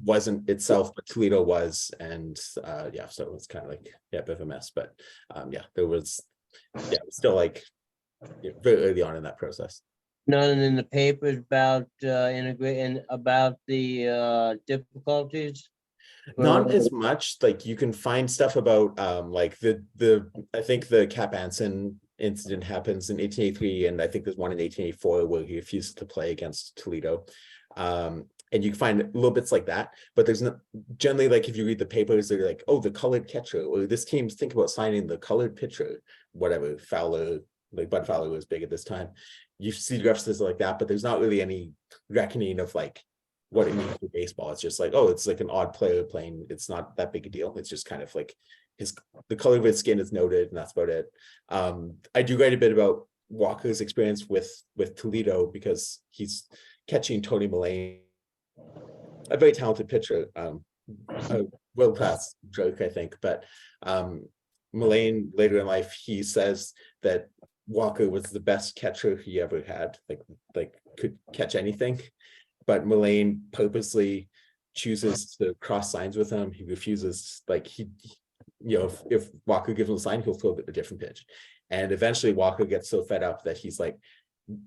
wasn't itself, but Toledo was, and yeah, so it was kind of like a bit of a mess. But yeah, there was it was still like very early on in that process. Nothing in the papers about integrating, about the difficulties? Not as much. Like you can find stuff about like the I think the Cap Anson incident happens in 1883, and I think there's one in 1884 where he refused to play against Toledo. And you can find little bits like that, but there's not generally, like if you read the papers, they're like, oh, the colored catcher, or this team's thinking about signing the colored pitcher, whatever. Fowler, like Bud Fowler was big at this time. You see references like that, but there's not really any reckoning of like what it means for baseball. It's just like, oh, it's like an odd player playing. It's not that big a deal. It's just kind of like the color of his skin is noted, and that's about it. I do write a bit about Walker's experience with Toledo, because he's catching Tony Mullane, a very talented pitcher, a world-class joke, I think. But Mullane, later in life, he says that Walker was the best catcher he ever had, like could catch anything. But Mullane purposely chooses to cross signs with him. He refuses, like if Walker gives him a sign, he'll throw a different pitch. And eventually Walker gets so fed up that he's like,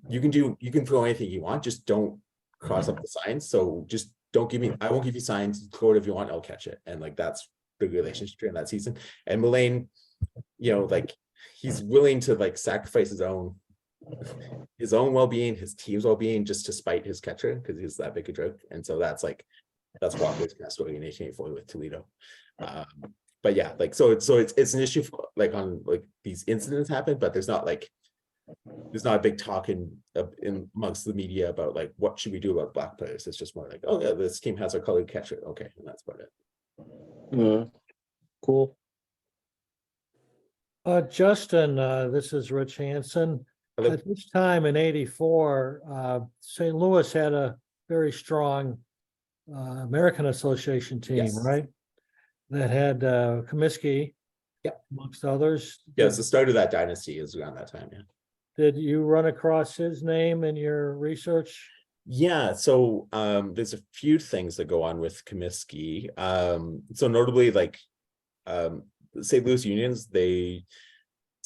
you can throw anything you want, just don't cross up the signs. So just don't give me, I won't give you signs, throw it if you want, I'll catch it. And like that's the relationship during that season. And Mullane, like he's willing to like sacrifice his own well-being, his team's well-being, just to spite his catcher, because he's that big a jerk. And so that's Walker's kind of story in 1884 with Toledo. But yeah, like so it's an issue for, like on like these incidents happen, but there's not a big talk in amongst the media about like what should we do about Black players. It's just more like, oh yeah, this team has a colored catcher, okay, and that's about it. Cool. Justin, this is Rich Hansen. Hello. At this time in '84, St. Louis had a very strong American Association team, Yes. right? That had Comiskey, amongst others. Yeah, it's the start of that dynasty is around that time. Yeah. Did you run across his name in your research? Yeah, so there's a few things that go on with Comiskey. So notably, like St. Louis Unions, they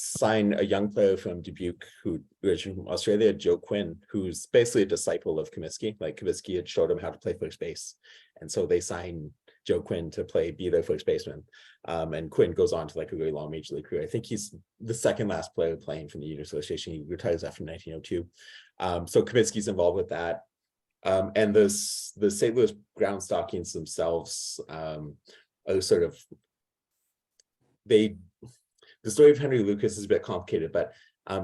sign a young player from Dubuque who originally from Australia, Joe Quinn, who's basically a disciple of Comiskey. Like Comiskey had showed him how to play first base. And so they sign Joe Quinn to be their first baseman. And Quinn goes on to like a really long major league career. I think he's the second last player playing from the Union Association. He retires after 1902. So Comiskey's involved with that. And the St. Louis Ground Stockings themselves are sort of, the story of Henry Lucas is a bit complicated, but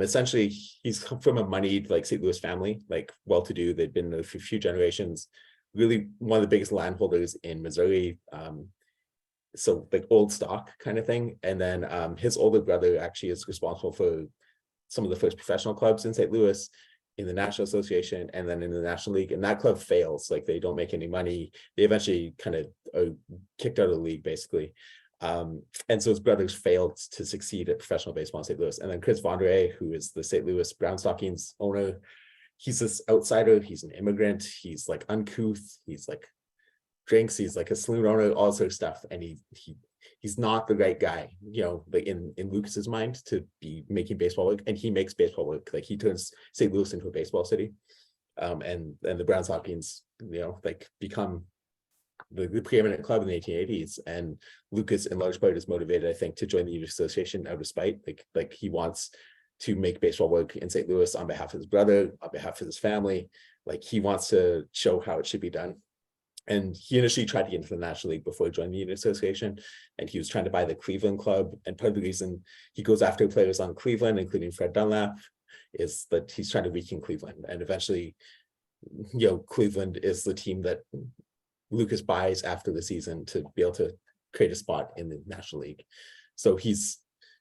essentially he's come from a moneyed like St. Louis family, like well-to-do. They'd been there for a few generations, really one of the biggest landholders in Missouri. So like old stock kind of thing. And then his older brother actually is responsible for some of the first professional clubs in St. Louis, in the National Association, and then in the National League. And that club fails, like they don't make any money. They eventually kind of are kicked out of the league basically. And so his brothers failed to succeed at professional baseball in St. Louis. And then Chris Vonderay, who is the St. Louis Brown Stockings owner, he's this outsider, he's an immigrant, he's like uncouth, he's like drinks, he's like a saloon owner, all sort of stuff. And he's not the right guy, you know, like in Lucas's mind to be making baseball work. And he makes baseball work. Like he turns St. Louis into a baseball city. And the Brown Stockings, you know, like become the preeminent club in the 1880s. And Lucas in large part is motivated, I think, to join the Union Association out of spite. Like he wants to make baseball work in St. Louis on behalf of his brother, on behalf of his family. Like he wants to show how it should be done. And he initially tried to get into the National League before he joined the Union Association. And he was trying to buy the Cleveland club. And part of the reason he goes after players on Cleveland, including Fred Dunlap, is that he's trying to weaken Cleveland. And eventually, you know, Cleveland is the team that Lucas buys after the season to be able to create a spot in the National League. So he's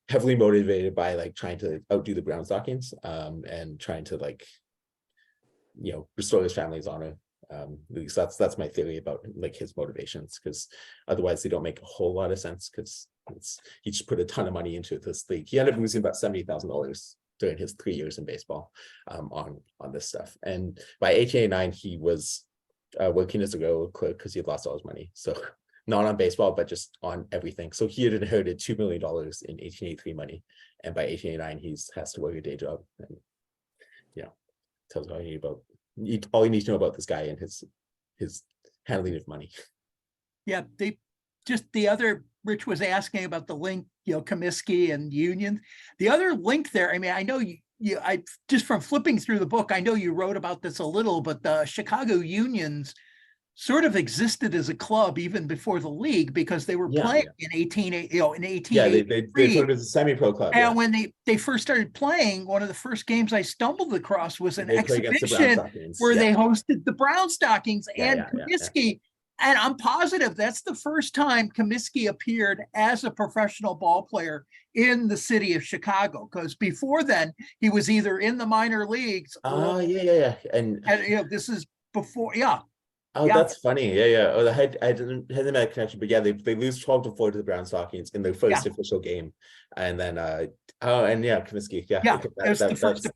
heavily motivated by like trying to outdo the Brown Stockings and trying to like, you know, restore his family's honor. At least that's my theory about like his motivations, because otherwise they don't make a whole lot of sense, because he just put a ton of money into this league. He ended up losing about $70,000 during his 3 years in baseball on this stuff. And by 1889 he was working as a railroad clerk because he had lost all his money. So not on baseball, but just on everything. So he had inherited $2 million in 1883 money. And by 1889, he has to work a day job. And yeah, tells you all you need to know about this guy and his handling of money. Yeah, the other, Rich was asking about the link, you know, Comiskey and Union. The other link there, I mean, I know I just from flipping through the book, I know you wrote about this a little, but the Chicago Unions sort of existed as a club even before the league, because they were playing in 1883. Yeah, they started as a semi-pro club. And when they first started playing, one of the first games I stumbled across was an exhibition where they hosted the Brown Stockings and Comiskey. And I'm positive that's the first time Comiskey appeared as a professional ball player in the city of Chicago, because before then he was either in the minor leagues. And you know, this is before, Oh, yeah. That's funny. Yeah. Oh, I didn't have that connection, but yeah, they lose 12-4 to the Brown Stockings in their first official game, and then Comiskey.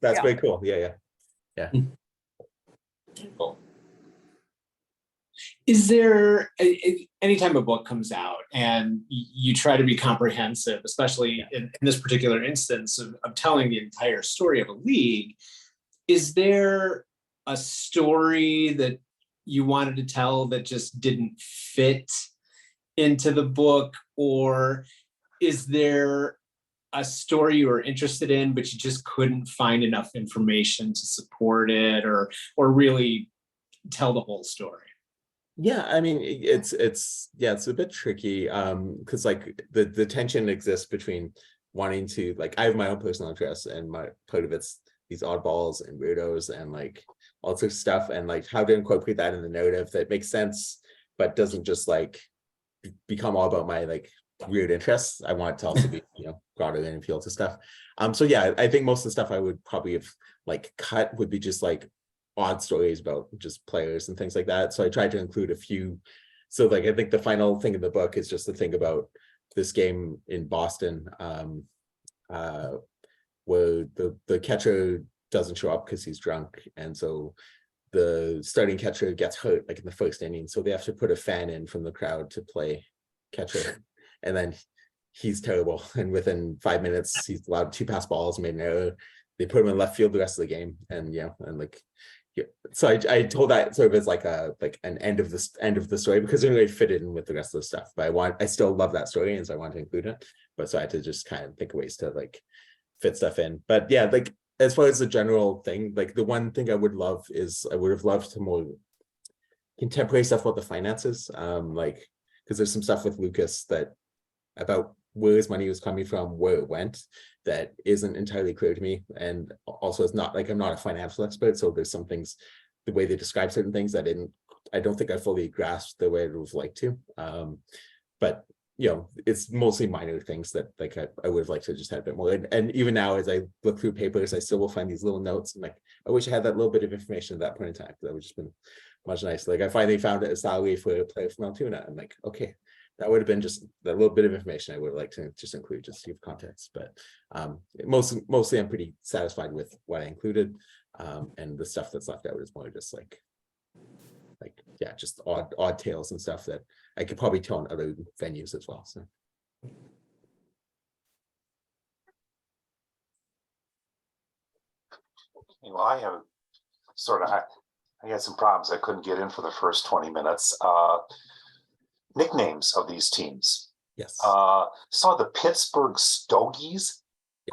That's very cool. Yeah. Cool. Is there anytime a book comes out and you try to be comprehensive, especially in this particular instance of telling the entire story of a league, is there a story that you wanted to tell that just didn't fit into the book, or is there a story you were interested in but you just couldn't find enough information to support it or really tell the whole story? Yeah, I mean, it's a bit tricky because like the tension exists between wanting to, like, I have my own personal interests, and my part of it's these oddballs and weirdos and like all sorts of stuff, and like how to incorporate that in the narrative that makes sense but doesn't just like become all about my like weird interests. I want it to also be, you know, broader and appeal to stuff. So yeah, I think most of the stuff I would probably have like cut would be just like odd stories about just players and things like that. So I tried to include a few. So like I think the final thing in the book is just the thing about this game in Boston where the catcher doesn't show up because he's drunk, and so the starting catcher gets hurt like in the first inning, so they have to put a fan in from the crowd to play catcher, and then he's terrible. And within 5 minutes, he's allowed 2 pass balls, made an error. They put him in left field the rest of the game. And and like, yeah. So I told that sort of as like an end of the story, because it really fit in with the rest of the stuff. But I still love that story, and so I want to include it. But so I had to just kind of think of ways to like fit stuff in. But yeah, like as far as the general thing, like the one thing I would have loved to more contemporary stuff about the finances, like because there's some stuff with Lucas that about where his money was coming from, where it went, that isn't entirely clear to me. And also it's not like I'm not a financial expert, so there's some things, the way they describe certain things, I don't think I fully grasped the way it was like to. But it's mostly minor things that like I would have liked to just have a bit more. And even now, as I look through papers, I still will find these little notes. And like, I wish I had that little bit of information at that point in time. That would just been much nicer. Like I finally found a salary for a player from Altoona. I'm like, okay, that would have been just that little bit of information I would like to just include, just to give context. But mostly I'm pretty satisfied with what I included. And the stuff that's left out is more just like yeah, just odd tales and stuff that I could probably tell in other venues as well. So well, I have I had some problems. I couldn't get in for the first 20 minutes. Nicknames of these teams. yes. Saw the Pittsburgh Stogies.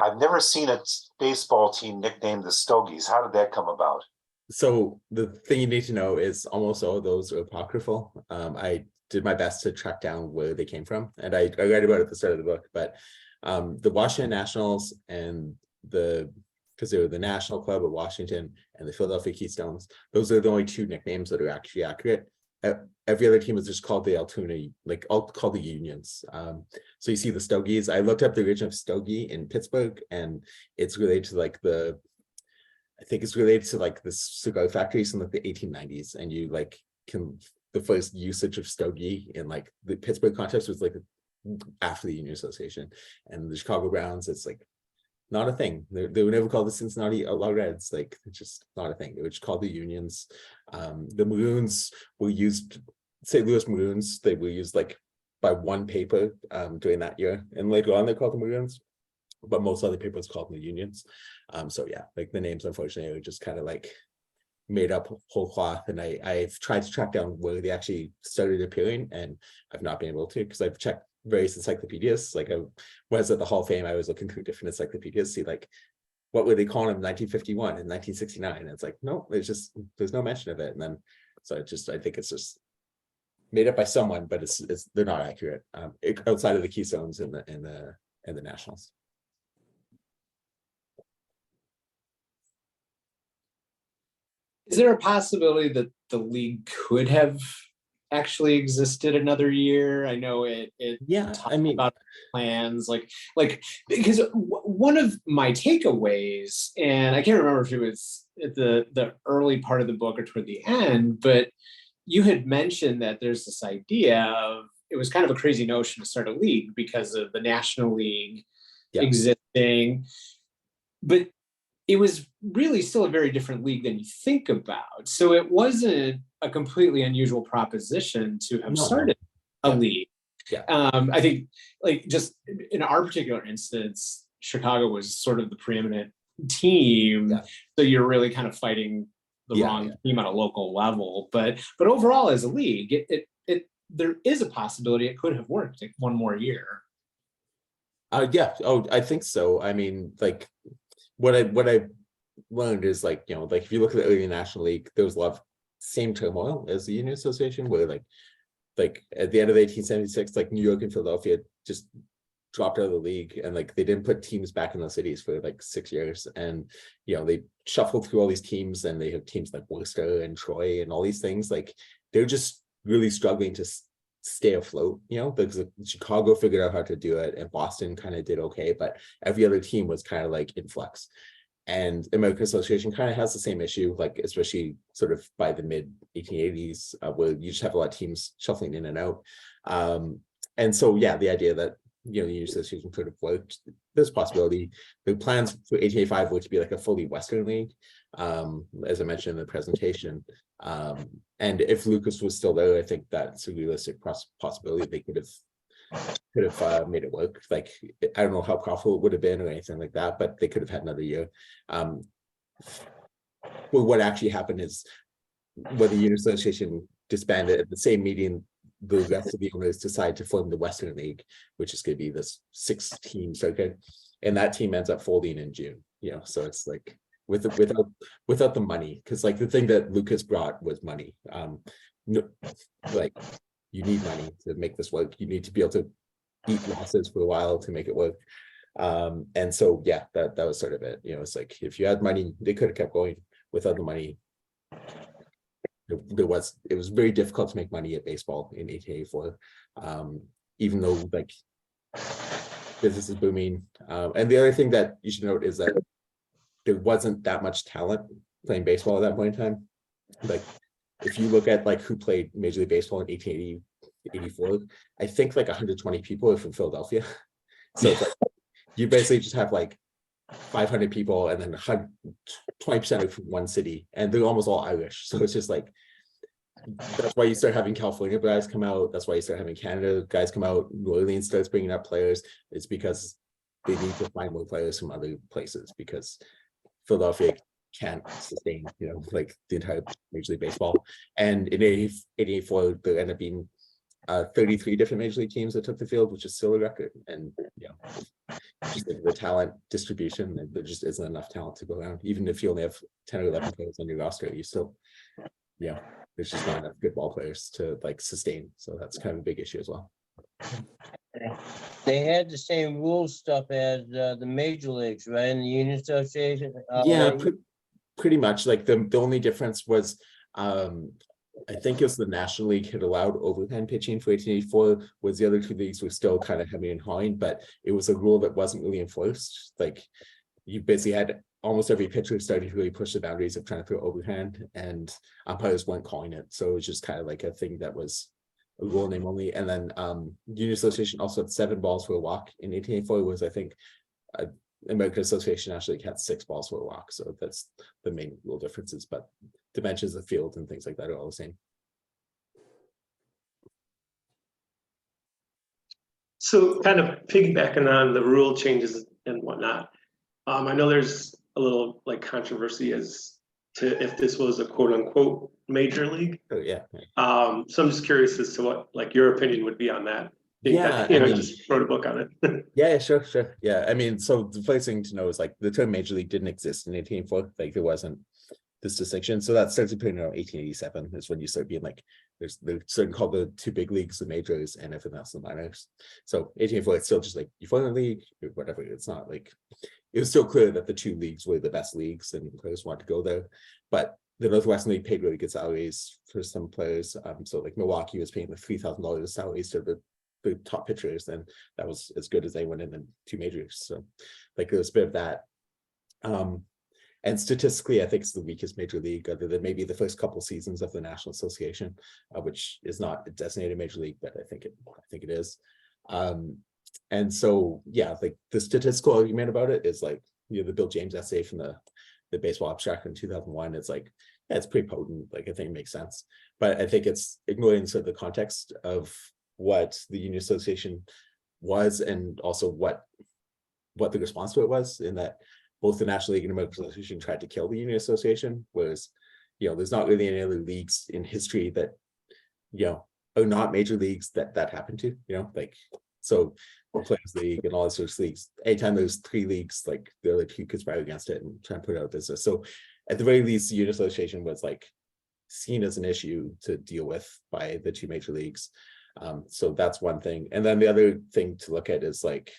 I've never seen a baseball team nicknamed the Stogies. How did that come about? So the thing you need to know is almost all of those are apocryphal. I did my best to track down where they came from, and I read about it at the start of the book. But the Washington Nationals and because they were the National Club of Washington and the Philadelphia Keystones, those are the only 2 nicknames that are actually accurate. Every other team is just called the Altoona, like all called the Unions. So you see the Stogies. I looked up the origin of Stogie in Pittsburgh, and it's related to like I think it's related to like the cigar factories in like the 1890s. And you like the first usage of Stogie in like the Pittsburgh context was like after the Union Association. And the Chicago Browns, it's like not a thing. They were never called the Cincinnati Outlaw Reds. Like it's just not a thing. They were just called the Unions. The Maroons were used, St. Louis Maroons, they were used like by one paper during that year. And later on, they called the Maroons, but most other papers called them the Unions. So yeah, like the names unfortunately are just kind of like made up whole cloth. And I've tried to track down where they actually started appearing, and I've not been able to, because I've checked various encyclopedias. Like I was at the Hall of Fame, I was looking through different encyclopedias, see like what were they calling them in 1951 and 1969. And it's like, no, there's no mention of it. And then so I think it's just made up by someone, but they're not accurate outside of the Keystones and the Nationals. Is there a possibility that the league could have actually existed another year? I know it Yeah, I mean, about plans like because one of my takeaways, and I can't remember if it was at the early part of the book or toward the end, but you had mentioned that there's this idea of, it was kind of a crazy notion to start a league because of the National League existing, but it was really still a very different league than you think about. So it wasn't a completely unusual proposition to have started a league. Yeah. I think like just in our particular instance, Chicago was sort of the preeminent team. Yeah. So you're really kind of fighting the wrong team on a local level. But overall as a league, there is a possibility it could have worked like one more year. Yeah. Oh, I think so. I mean, like what I learned is like, like if you look at the early National League, there was a lot of same turmoil as the Union Association, where like at the end of 1876, like New York and Philadelphia just dropped out of the league, and like they didn't put teams back in those cities for like 6 years. And they shuffled through all these teams, and they have teams like Worcester and Troy and all these things. Like they're just really struggling to stay afloat, because Chicago figured out how to do it, and Boston kind of did okay, but every other team was kind of like in flux. And American Association kind of has the same issue, like especially sort of by the mid 1880s, where you just have a lot of teams shuffling in and out. And so yeah, the idea that the Union Association could have worked, there's a possibility. The plans for 1885 were to be like a fully Western league, as I mentioned in the presentation. And if Lucas was still there, I think that's a realistic possibility. They could have could have made it work. Like, I don't know how profitable it would have been or anything like that, but they could have had another year. Well, what actually happened is when the Union Association disbanded at the same meeting, the rest of the owners decided to form the Western League, which is going to be this 6-team circuit, and that team ends up folding in June. So it's like without the money, because like the thing that Lucas brought was money. Like, you need money to make this work. You need to be able to eat losses for a while to make it work. And so yeah, that was sort of it. It's like, if you had money, they could have kept going. Without the money, it was very difficult to make money at baseball in 1884, even though like business is booming. And the other thing that you should note is that there wasn't that much talent playing baseball at that point in time. Like, if you look at like who played Major League Baseball in 1884, I think like 120 people are from Philadelphia. So it's like, you basically just have like 500 people, and then 20% are from one city, and they're almost all Irish. So it's just like, that's why you start having California guys come out. That's why you start having Canada guys come out. New Orleans starts bringing up players. It's because they need to find more players from other places, because Philadelphia can't sustain, like the entire Major League Baseball. And in 1884, there ended up being 33 different Major League teams that took the field, which is still a record. And just like the talent distribution, there just isn't enough talent to go around. Even if you only have 10 or 11 players on your roster, you still, there's just not enough good ball players to like sustain. So that's kind of a big issue as well. They had the same rule stuff as the major leagues, right? In the Union Association. Pretty much. Like the only difference was, I think it was the National League had allowed overhand pitching for 1884, was the other two leagues were still kind of hemming and hawing, but it was a rule that wasn't really enforced. Like, you basically had almost every pitcher starting to really push the boundaries of trying to throw overhand, and umpires weren't calling it. So it was just kind of like a thing that was a rule name only. And then Union Association also had 7 balls for a walk in 1884, was I think American Association actually had 6 balls for a walk. So that's the main rule differences, but dimensions of field and things like that are all the same. So kind of piggybacking on the rule changes and whatnot, I know there's a little like controversy as to if this was a quote unquote major league. Oh yeah. So I'm just curious as to what like your opinion would be on that. Yeah, I mean, just wrote a book on it. Yeah, sure. Yeah, I mean, so the first thing to know is like the term major league didn't exist in 1884. Like, there wasn't this distinction. So that starts appearing around 1887 is when you start being like, there's certain called the 2 big leagues, the majors, and everything else the minors. So 1884, it's still just like you form a league or whatever. It's not like, it was still clear that the 2 leagues were the best leagues and players wanted to go there. But the Northwestern League paid really good salaries for some players. So like Milwaukee was paying the $3,000 salaries to the top pitchers, and that was as good as they went in the 2 majors. So like there was a bit of that. And statistically, I think it's the weakest major league, other than maybe the first couple seasons of the National Association, which is not a designated major league, but I think it is. And so yeah, like the statistical argument about it is like, the Bill James essay from the Baseball Abstract in 2001. It's like, yeah, it's pretty potent. Like, I think it makes sense, but I think it's ignoring sort of the context of what the Union Association was, and also what the response to it was, in that both the National League and American Association tried to kill the Union Association, whereas, there's not really any other leagues in history that, are not major leagues that happened to, like, so the Players League and all these sorts of leagues, anytime there's 3 leagues, like the other 2 conspire against it and try and put it out of business. So at the very least, the Union Association was like seen as an issue to deal with by the 2 major leagues. So that's one thing. And then the other thing to look at is like,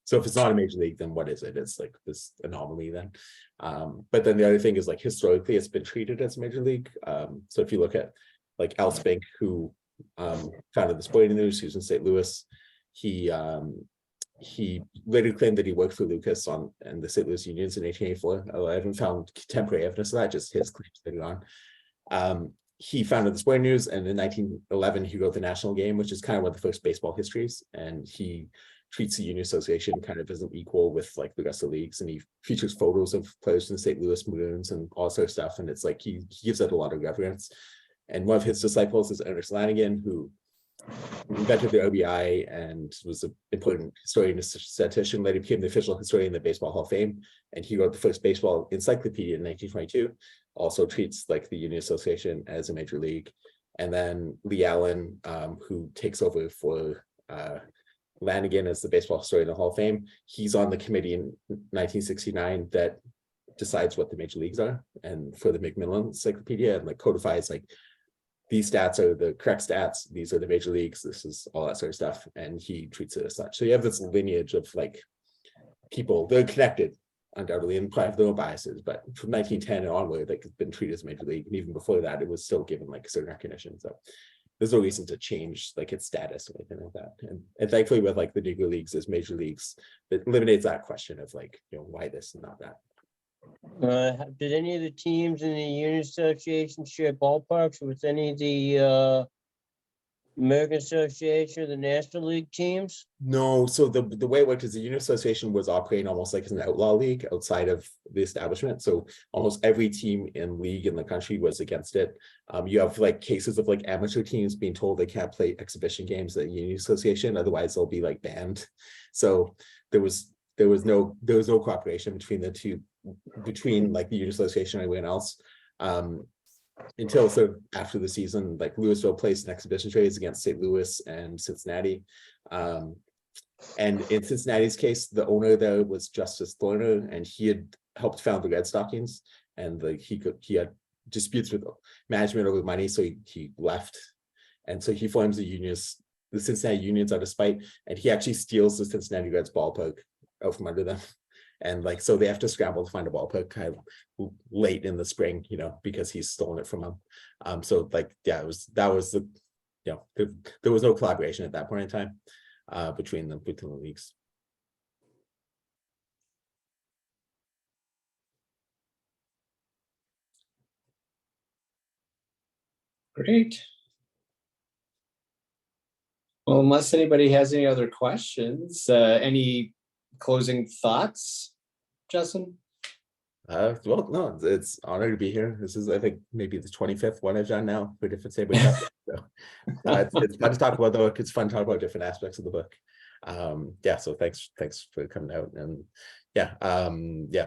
so if it's not a major league, then what is it? It's like this anomaly then. But then the other thing is like, historically, it's been treated as a major league. So if you look at like Al Spink, who founded the Sporting News, who's in St. Louis, he later claimed that he worked for Lucas and the St. Louis Unions in 1884. I haven't found contemporary evidence of that, just his claims later on. He founded the Sporting News, and in 1911 he wrote the National Game, which is kind of one of the first baseball histories, and he treats the Union Association kind of as an equal with like the rest of the leagues, and he features photos of players from the St. Louis Maroons and all sort of stuff, and it's like he gives it a lot of reverence. And one of his disciples is Ernest Lanigan, who invented the OBI and was an important historian and statistician. Later became the official historian of the Baseball Hall of Fame, and he wrote the first baseball encyclopedia in 1922. Also treats like the Union Association as a major league. And then Lee Allen, who takes over for Lanigan as the baseball historian of the Hall of Fame, he's on the committee in 1969 that decides what the major leagues are, and for the Macmillan Encyclopedia, and like codifies like these stats are the correct stats, these are the major leagues, this is all that sort of stuff, and he treats it as such. So you have this lineage of like people, they're connected undoubtedly and probably have their own biases, but from 1910 and onward, like it's been treated as major league, and even before that it was still given like a certain recognition. So there's no reason to change like its status or anything like that. And thankfully with like the Negro leagues as major leagues, it eliminates that question of like, you know, why this and not that. Did any of the teams in the Union Association share ballparks with any of the American Association or the National League teams? No, so the way it worked is the Union Association was operating almost like as an outlaw league outside of the establishment. So almost every team in league in the country was against it. You have like cases of like amateur teams being told they can't play exhibition games at the Union Association, otherwise they'll be like banned. So there was no cooperation between the two, between like the Union Association and everyone else. Until sort of after the season, like Louisville placed an exhibition trades against St. Louis and Cincinnati. And in Cincinnati's case, the owner there was Justice Thorner, and he had helped found the Red Stockings, and like he had disputes with management over money, so he left. And so he forms the Cincinnati Unions out of spite, and he actually steals the Cincinnati Reds ballpark out from under them. And like, so they have to scramble to find a ballpark kind of late in the spring, you know, because he's stolen it from them. So like, yeah, there was no collaboration at that point in time between the leagues. Great. Well, unless anybody has any other questions, any closing thoughts, Justin? Well, no, it's an honor to be here. This is, I think, maybe the 25th one I've done now for different SABR topics. So it's fun to talk about the book. It's fun to talk about different aspects of the book. Yeah, so thanks for coming out. And yeah,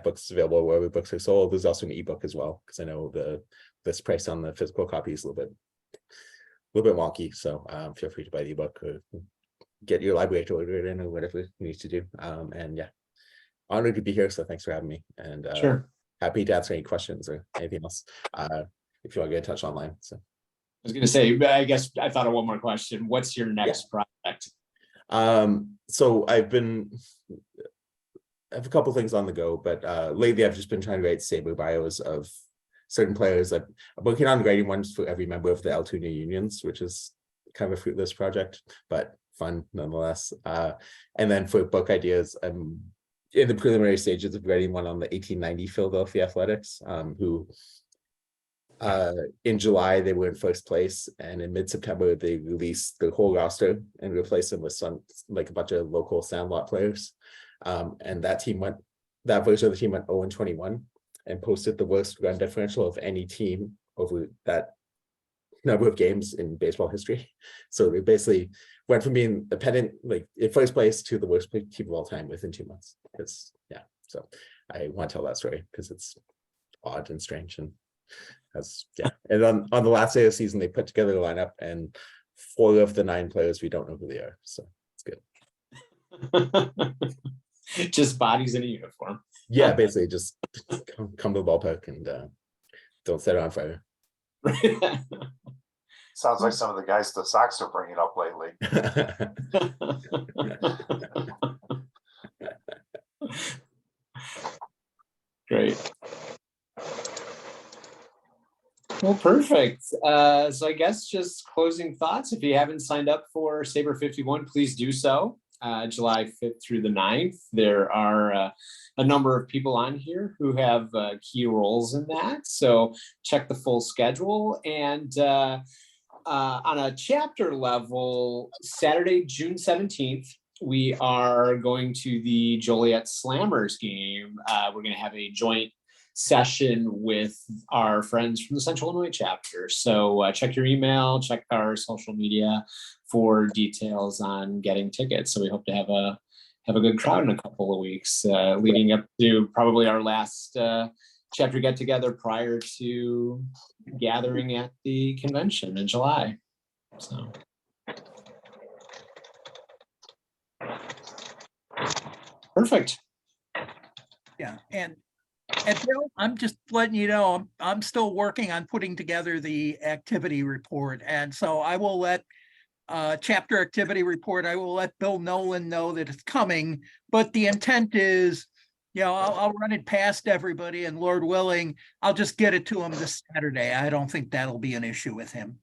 books available wherever books are sold. There's also an ebook as well, because I know this price on the physical copy is a little bit wonky. So feel free to buy the ebook or get your library to order it in or whatever you need to do. And yeah, honored to be here. So thanks for having me. And sure, happy to answer any questions or anything else if you want to get in touch online. So I was going to say, I guess I thought of one more question. What's your next project? So I have a couple things on the go, but lately I've just been trying to write SABR bios of certain players. I'm working on writing ones for every member of the Altoona Unions, which is kind of a fruitless project, but fun nonetheless. And then for book ideas, I'm in the preliminary stages of writing one on the 1890 Philadelphia Athletics, who in July they were in first place, and in mid-September they released the whole roster and replaced them with some like a bunch of local Sandlot players. And that version of the team went 0-21 and posted the worst run differential of any team over that number of games in baseball history. So they basically went from being a pennant, like in first place, to the worst team of all time within 2 months. It's so I want to tell that story because it's odd and strange, and and on the last day of the season they put together a lineup, and 4 of the 9 players we don't know who they are, so it's good. Just bodies in a uniform. Yeah, basically just come to the ballpark and don't set it on fire. Sounds like some of the guys the Sox are bringing up lately. Great. Well, perfect. So I guess just closing thoughts. If you haven't signed up for SABR 51, please do so. July 5th through the 9th. There are a number of people on here who have key roles in that. So check the full schedule. And on a chapter level, Saturday, June 17th, we are going to the Joliet Slammers game. We're going to have a joint session with our friends from the Central Illinois chapter. So check your email, check our social media for details on getting tickets. So we hope to have a good crowd in a couple of weeks, leading up to probably our last chapter get together prior to gathering at the convention in July. So. Perfect. Yeah, and Bill, I'm just letting you know, I'm still working on putting together the activity report. And so I will let chapter activity report, I will let Bill Nolan know that it's coming, but the intent is, you know, I'll run it past everybody, and Lord willing, I'll just get it to him this Saturday. I don't think that'll be an issue with him.